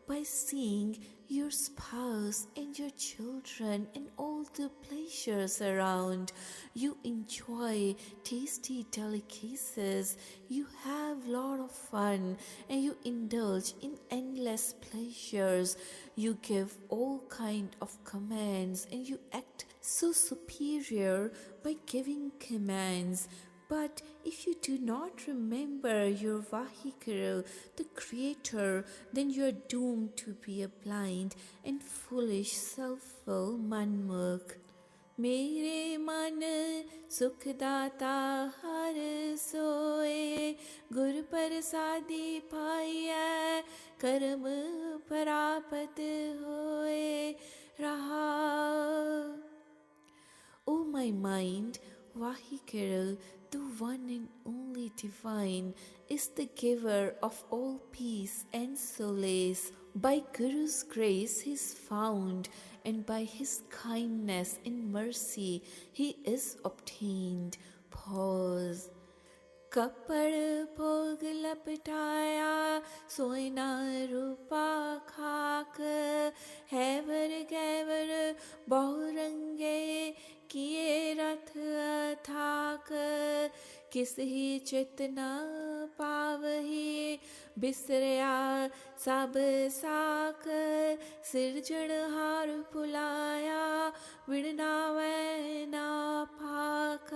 by seeing your spouse and your children and all the pleasures around? You enjoy tasty delicacies, you have lot of fun, and you indulge in endless pleasures. You give all kind of commands and you act so superior by giving commands. But if you do not remember your Vaheguru, the Creator, then you are doomed to be a blind and foolish self-will manmukh. मेरे मन सुखदाता हर सोए गुर प्रसादी पाइय कर्म प्राप्त होए रहा. O my mind, Vaheguru, the one and only divine, is the giver of all peace and solace. By Guru's grace he is found, and by his kindness and mercy he is obtained. Pause. कपड़ भोग लपटाया सोना रूपा खाक हैवर गैवर बहुरंगे किए रथ अथाक किस ही चेतना पावही बिसरया सब साक सिरजनहार पुलाया विड़नावै ना पाक.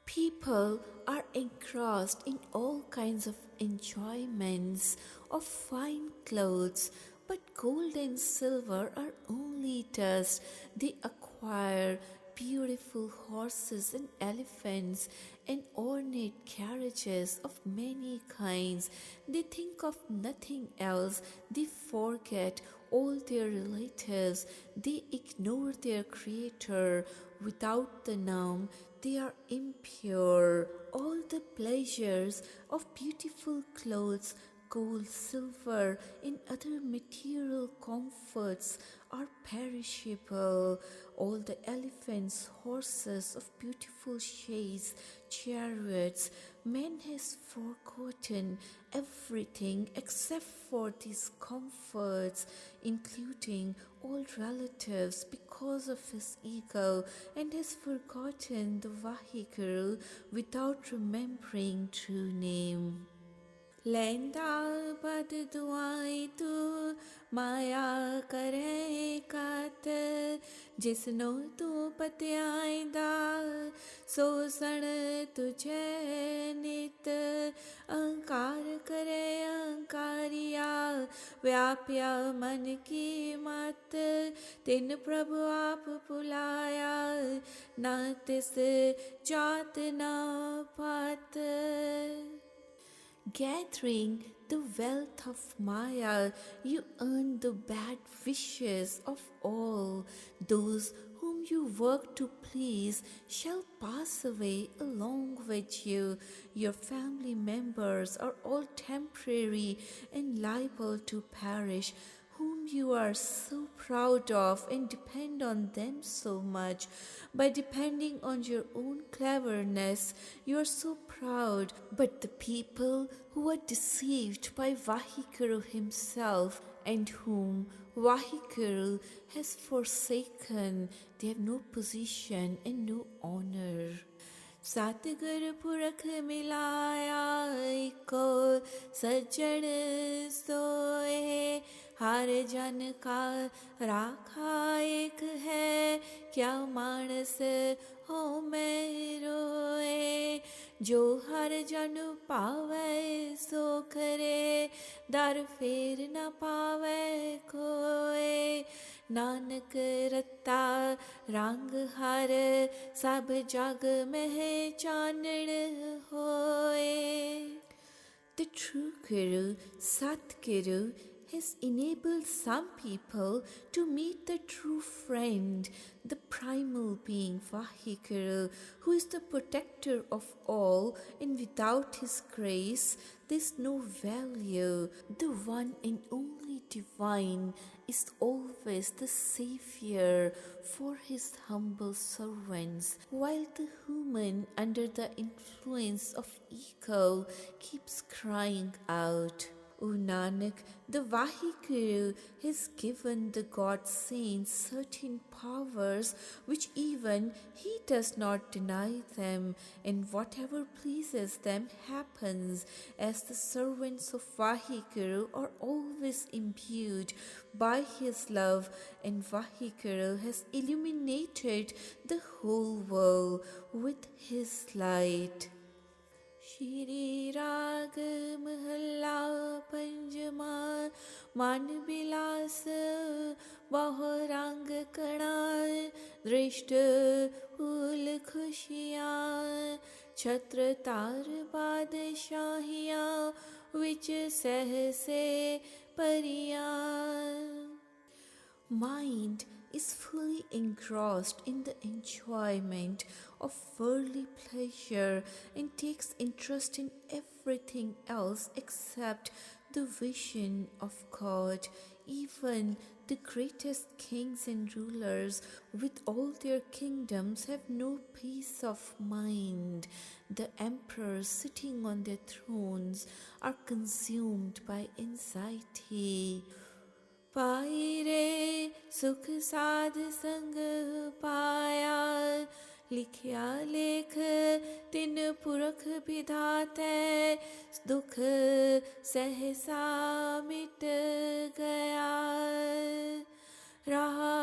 People are engrossed in all kinds of enjoyments, of fine clothes, but gold and silver are only dust. They acquire beautiful horses and elephants, and ornate carriages of many kinds. They think of nothing else. They forget all their relatives. They ignore their Creator. Without the Nam, they are impure. All the pleasures of beautiful clothes, gold, silver, and other material comforts are perishable. All the elephants, horses of beautiful shades, chariots, man has forgotten everything except for these comforts, including all relatives, because of his ego, and has forgotten the Vaheguru without remembering true name. Lenda bad duai tu maya kare kat jisno tu patyaida so san tujhe nit ankar kare ankariya vyapya man ki mat tin prabhu aap pulaya na tis jaat na pat. Gathering the wealth of Maya, you earn the bad wishes of all. Those whom you work to please shall pass away along with you. Your family members are all temporary and liable to perish, whom you are so proud of and depend on them so much. By depending on your own cleverness, you are so proud. But the people who are deceived by Vaheguru himself and whom Vaheguru has forsaken, they have no position and no honor. सतगुर पुरख मिलाया को सज्जन सोए हर जन का राखा एक है क्या मानस हो मैं रोए जो हर जन पावे सो करे दर फेर न पावे कोई नानक रत्ता रंग हर सब जग में चानण होए. The true Guru, Satguru, has enabled some people to meet the true friend, the primal being Vaheguru, who is the protector of all, and without his grace there's no value. The one and only divine is always the savior for his humble servants, while the human, under the influence of ego, keeps crying out. O Nanak, the Vaheguru has given the God saints certain powers which even he does not deny them, and whatever pleases them happens, as the servants of Vaheguru are always imbued by his love, and Vaheguru has illuminated the whole world with his light. Shri Rag Mahalla Panjama Man Bilas Baho Rang Kana Drishta Pul Khushiyan Chhatra Tar Badshahiyyan Vich Sehse Pariyan. Mind is fully engrossed in the enjoyment of worldly pleasure and takes interest in everything else except the vision of God. Even the greatest kings and rulers with all their kingdoms have no peace of mind. The emperors sitting on their thrones are consumed by anxiety. Pierre सुख साध संग पाया लिखिया लेख तिन पुरख विधाते दुख सहसा मिट गया रहा.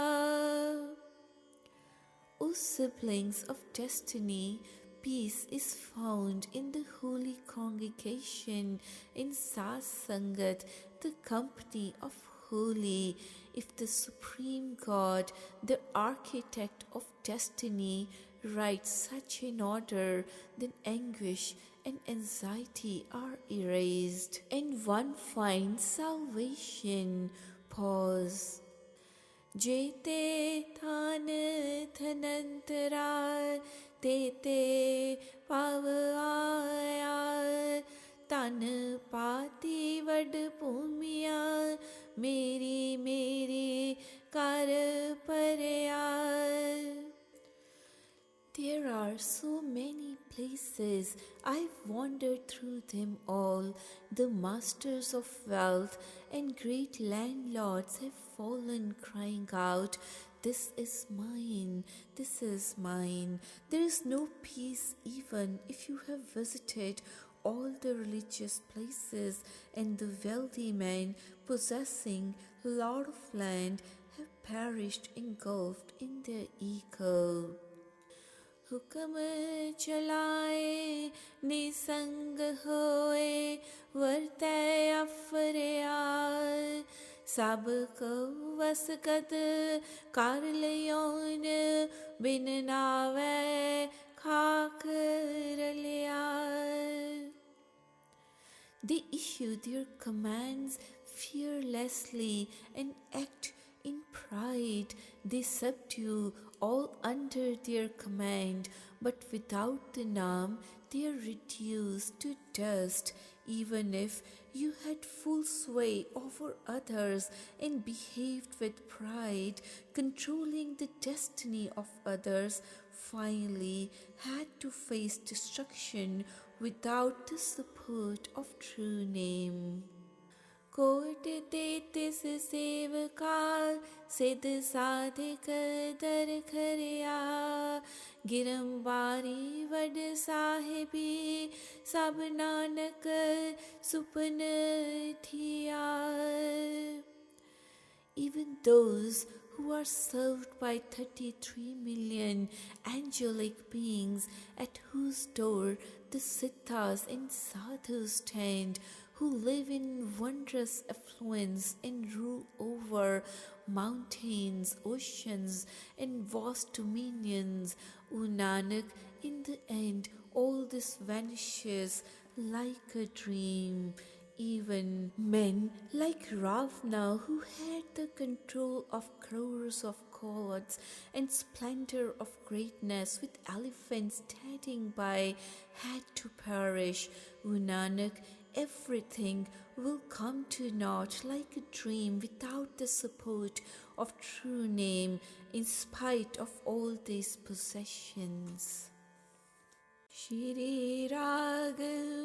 O siblings of destiny, peace is found in the holy congregation in Sas Sangat, the company of holy. If the Supreme God, the architect of destiny, writes such an order, then anguish and anxiety are erased, and one finds salvation. Pause. Jete than thanantara, tete pavaya, tan pati vad bhumiya, meri meri kar parya. There are so many places, I've wandered through them all. The masters of wealth and great landlords have fallen crying out, "This is mine, this is mine." There is no peace even if you have visited all the religious places, and the wealthy men possessing a lot of land have perished engulfed in their ego. हुक्म चलाए निसंग होए वर्तै अफरियार सब को वसकत कर Leone बिन नावे खाक रलियार. They issue their commands fearlessly and act in pride. They subdue all under their command, but without the Naam, they are reduced to dust. Even if you had full sway over others and behaved with pride, controlling the destiny of others, finally had to face destruction without the support of true name. कोट तेतीस सेवका सिद्ध साधिक दर खरिया गिरम्बारी वड साहिबी सब नानक सुपन थिया. Even those who are served by 33 million angelic beings at whose door the siddhas and sadhus stand, who live in wondrous affluence and rule over mountains, oceans, and vast dominions. O Nanak, in the end, all this vanishes like a dream. Even men like Ravana, who had the control of crores of gods and splendor of greatness with elephants standing by, had to perish. O Nanak, everything will come to naught like a dream without the support of true name, in spite of all these possessions. Shri Rag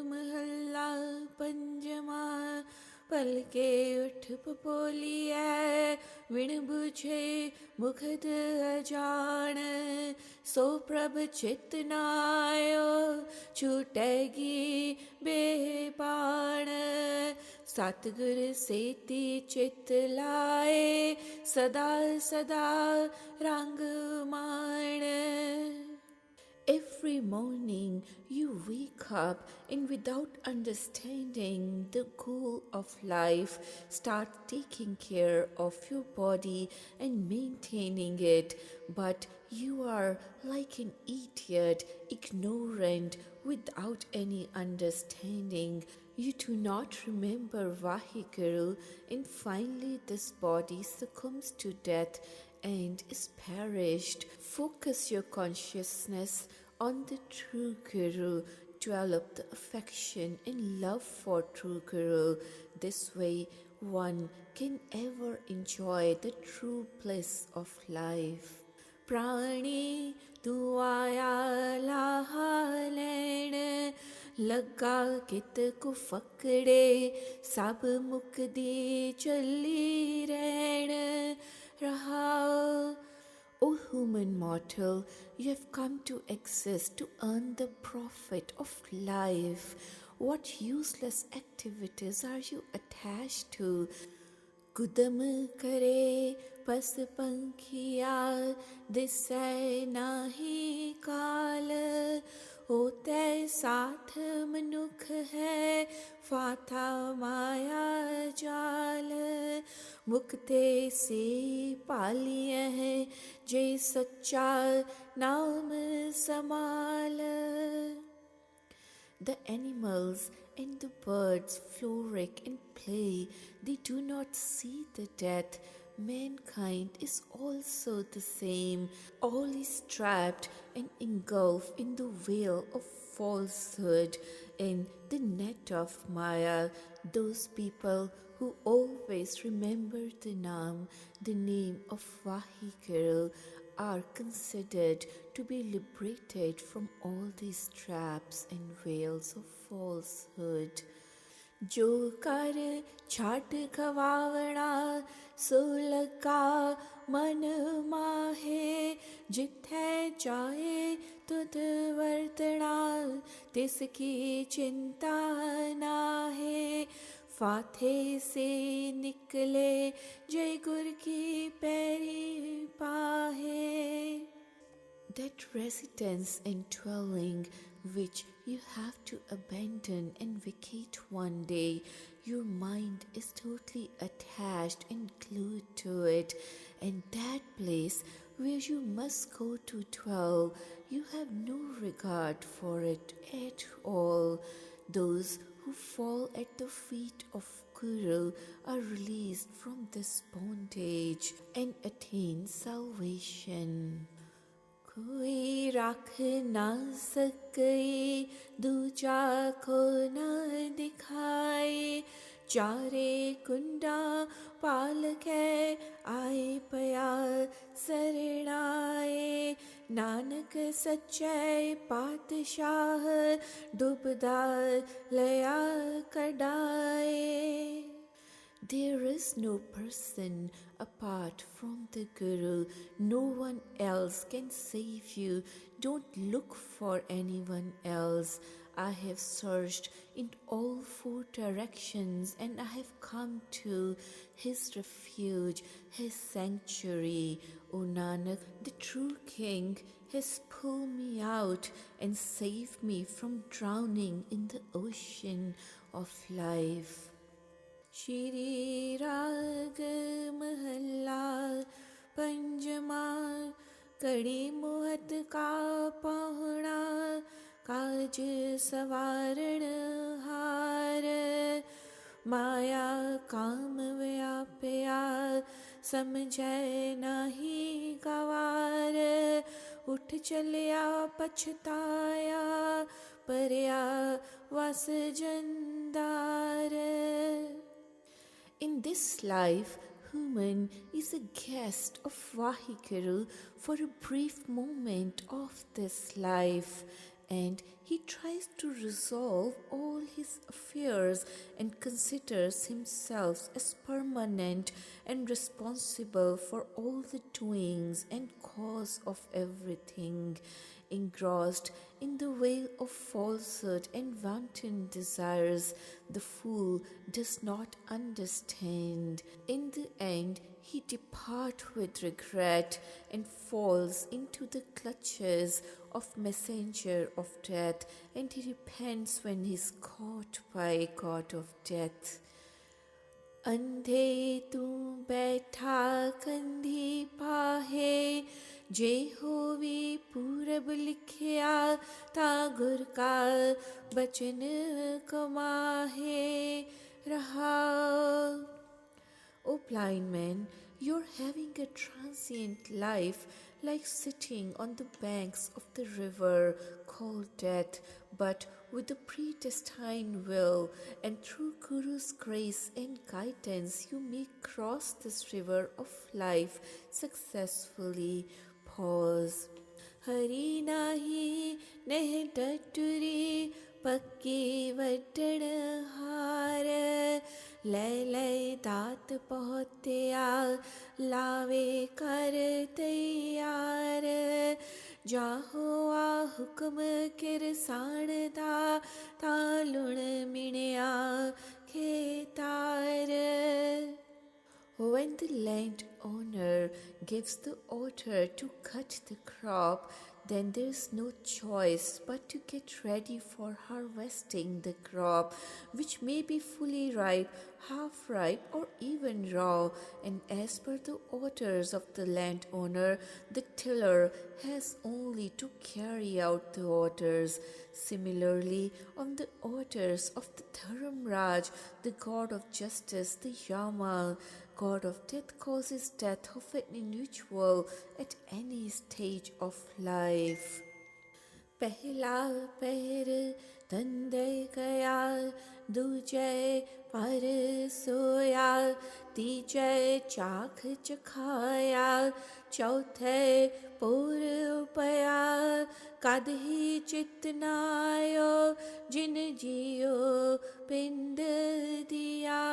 Mahalla Panjama पलके उठ पपोलिया विण बुझे मुखद अजान सो प्रभ चितनायो छूटेगी बेबाण सतगुर सेती चित लाए सदा सदा रंग मान. Every morning you wake up and without understanding the goal of life, start taking care of your body and maintaining it. But you are like an idiot, ignorant, without any understanding. You do not remember Vaheguru, and finally this body succumbs to death and is perished. Focus your consciousness on the true Guru. Develop the affection and love for true Guru. This way one can ever enjoy the true bliss of life. Prani tu aaya laha lein लगा कित को फकड़े सब मुकदी चली रहन रहा. O human mortal, you have come to exist to earn the profit of life. What useless activities are you attached to? Kudam kare pas pankhiya disai nahi kaal होते साथ मनुख है फाथा माया जाल मुक्ते से पालिय है जे सच्चा नाम समाल. The animals and the birds frolic and play, they do not see the death. Mankind is also the same. All is trapped and engulfed in the veil of falsehood, in the net of Maya. Those people who always remember the name of Vaheguru, are considered to be liberated from all these traps and veils of falsehood. जो कर छाट खवावना सो लगा मन माहे, जिथे जाए तुद वर्तना तिसकी चिंता नाहे. फाथे से निकले जय गुर की पैरी पाहे. That residence and dwelling which you have to abandon and vacate one day, your mind is totally attached and glued to it, and that place where you must go to dwell, you have no regard for it at all. Those who fall at the feet of Guru are released from this bondage and attain salvation. कोई राख ना सके दूजा को न दिखाए, चारे कुंडा पाल के आए पया सरणाए. नानक सच्चे पातशाह डुबदा लया कडाए. There is no person apart from the Guru. No one else can save you. Don't look for anyone else. I have searched in all four directions and I have come to his refuge, his sanctuary. O Nanak, the true King has pulled me out and saved me from drowning in the ocean of life. Shri राग महला पंचमा, कड़ी मुहत का पहुना काज सवारण हार. माया काम व्यापया समझै नाही गवार. उठ चलिया पछताया परया वस जंदार. In this life, human is a guest of Vaheguru for a brief moment of this life, and he tries to resolve all his affairs and considers himself as permanent and responsible for all the doings and cause of everything. Engrossed in the veil of falsehood and wanton desires, the fool does not understand. In the end, he departs with regret and falls into the clutches of messenger of death, and he repents when he is caught by God of death. अंधे तू बैठा कंधी पाहे, जे होवी पूरब लिखिया ता गुर का बचन कमाहे रहा. O blind man, you're having a transient life like sitting on the banks of the river called death, but with the predestined will and through Guru's grace and guidance you may cross this river of life successfully. Pause. Hari nahi neh daturi पक्की वटण हार. लय लय दात पहुँचया लावे कर तैयार. जाहो आ हुक्म किरसाण दा तालुण मिणया खेतार. When the landowner gives the order to cut the crop, then there's no choice but to get ready for harvesting the crop, which may be fully ripe, half ripe, or even raw. And as per the orders of the landowner, the tiller has only to carry out the orders. Similarly, on the orders of the Dharamraj, the god of justice, the Yamal, god of death, causes death of an individual at any stage of life. पहला पैर तंदे गया दूजे पर सोया तीजे चाख चखाया चौथे पूर पया कद ही चितनायो जिन जियो पिंड दिया.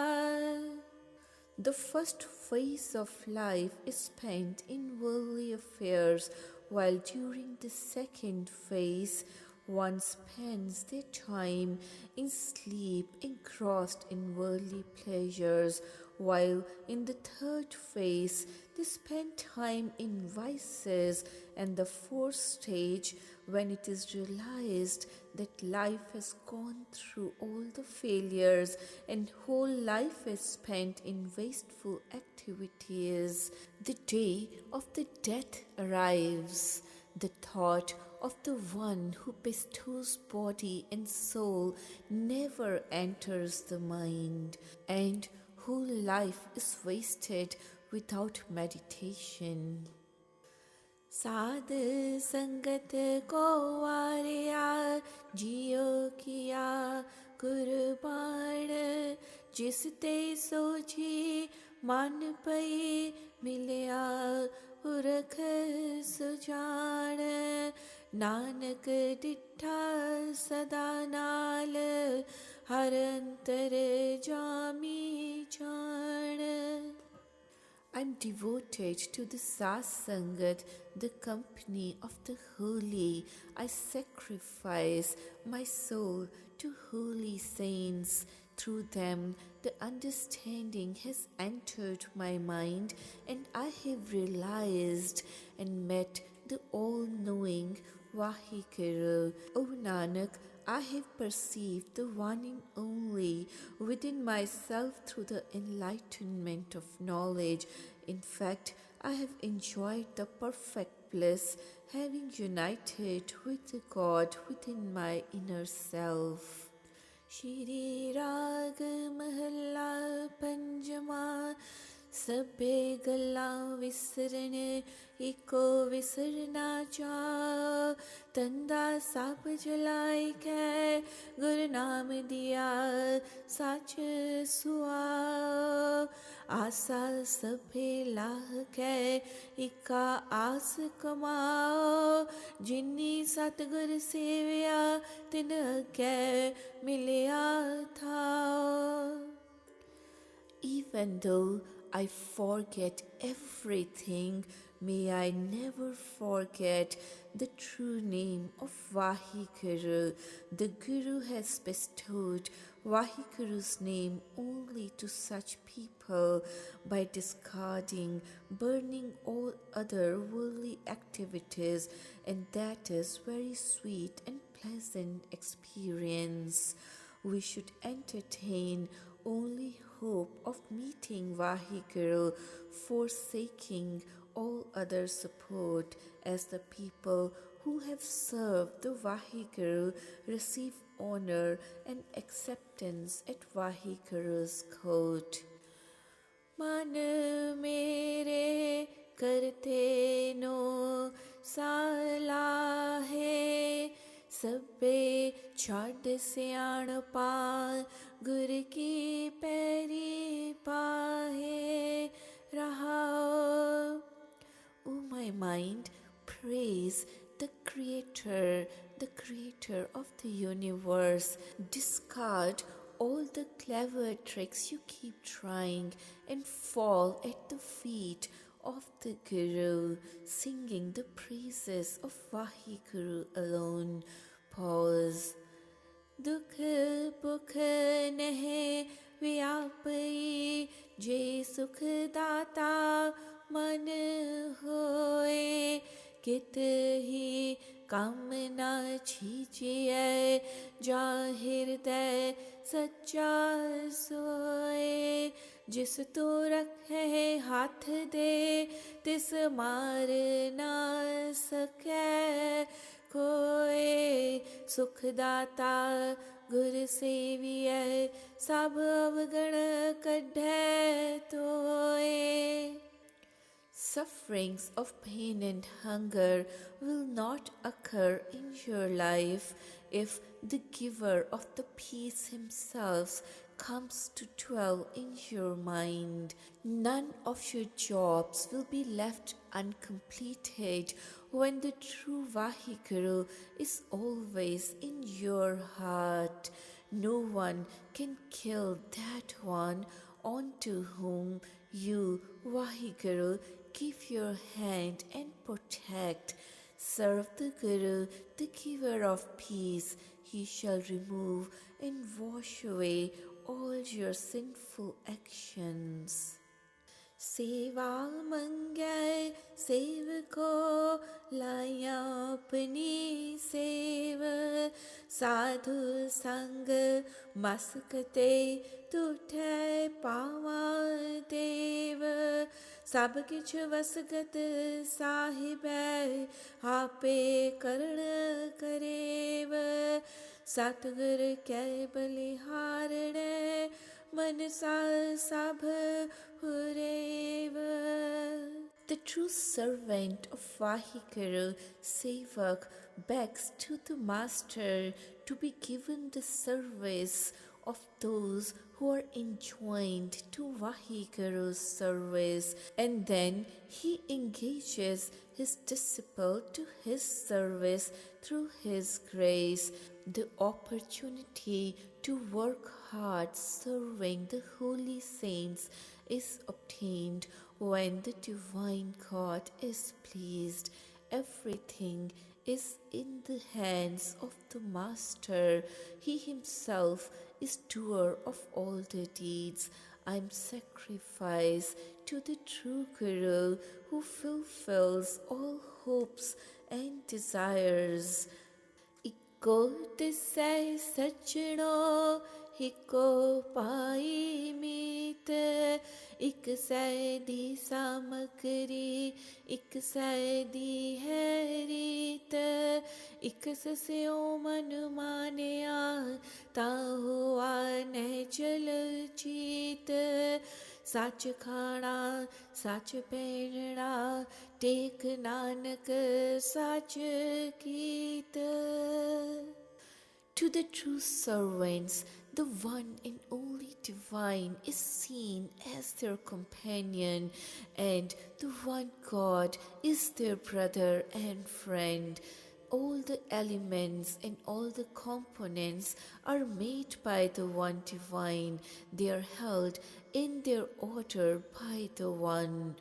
The first phase of life is spent in worldly affairs, while during the second phase, one spends their time in sleep, engrossed in worldly pleasures, while in the third phase, they spend time in vices, and the fourth stage, when it is realized that life has gone through all the failures and whole life is spent in wasteful activities, the day of the death arrives. The thought of the one who bestows body and soul never enters the mind, and whole life is wasted without meditation. साध संगत को वारिया जियो किया कुर्बान जिस ते सोची मन पई मिलिया पुरख सुजान नानक डिठा सदा नाल हर अंतर जामी जान. I'm devoted to the Satsangat, the company of the holy. I sacrifice my soul to holy saints. Through them, the understanding has entered my mind, and I have realized and met the all-knowing Vaheguru. O Nanak, I have perceived the one and only within myself through the enlightenment of knowledge. In fact, I have enjoyed the perfect bliss, having united with the God within my inner self. Shri Rag Mahalla Panjama Sabbe Galla Visarne Iko Visarna Cha Tanda Sap Jalai Ke Guru Naam Diya Sach Sua Asa Sabbe Lah Ke Ika As Kamao Jinni Satgur Sevya Tin Ke Milya Tha. Even though I forget everything, may I never forget the true name of Vaheguru. The Guru has bestowed Vaheguru's name only to such people by discarding, burning all other worldly activities, and that is very sweet and pleasant experience. We should entertain only hope of meeting Vaheguru, forsaking all other support, as the people who have served the Vaheguru receive honor and acceptance at Vaheguru's court. Man mere karte no sala hai सबे छाड़ सियाण पा गुर की पैरी पाहे रहा. O my mind, praise the Creator of the universe. Discard all the clever tricks you keep trying and fall at the feet of the Guru, singing the praises of Vaheguru alone. Pause. दुख पुख नहे व्यापी जे सुख दाता मन होए कित ही कामना छीचिए, जा हृदय सच्चा सोए। जिस तो रखे हाथ दे, तिस मार ना सकै कोय। सुखदाता गुर सेवियै, सब अवगण कढै तोय। Sufferings of pain and hunger will not occur in your life if the giver of the peace himself comes to dwell in your mind. None of your jobs will be left uncompleted when the true Vaheguru is always in your heart. No one can kill that one onto whom you, Vaheguru, give your hand and protect. Serve the Guru, the giver of peace. He shall remove and wash away all your sinful actions. सेवा मंगै सेवको, लाया अपनी save. साधु संग मस्कते, तुठै पावा देव। सब किछ वसगत साहिबै, आपे करण करेव। सतगुर कै बलिहारणै, मनसा सब forever. The true servant of Vaheguru, Sevak, begs to the Master to be given the service of those who are enjoined to Vaheguru's service, and then he engages his disciple to his service through his grace. The opportunity to work hard serving the holy saints is obtained when the divine God is pleased. Everything is in the hands of the Master. He himself is doer of all the deeds. I am sacrifice to the true Guru who fulfills all hopes and desires. इको तिसै सचणो, हिको पाई मीत। इक सै दी सामग्री, इक सै दी है रीत। इक सस्यो मन मानिया, ताहु आने चल चीत। सच खाना सच पहनना, टेक नानक सच कीत। To the true servants, the one and only divine is seen as their companion, and the one God is their brother and friend. All the elements and all the components are made by the one divine. They are held in their order by the one.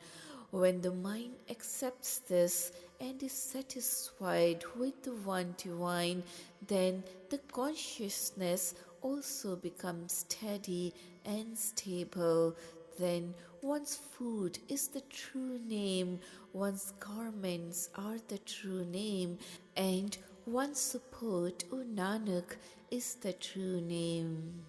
When the mind accepts this and is satisfied with the one divine, then the consciousness also becomes steady and stable. Then one's food is the true name, one's garments are the true name, and one's support, O Nanak, is the true name.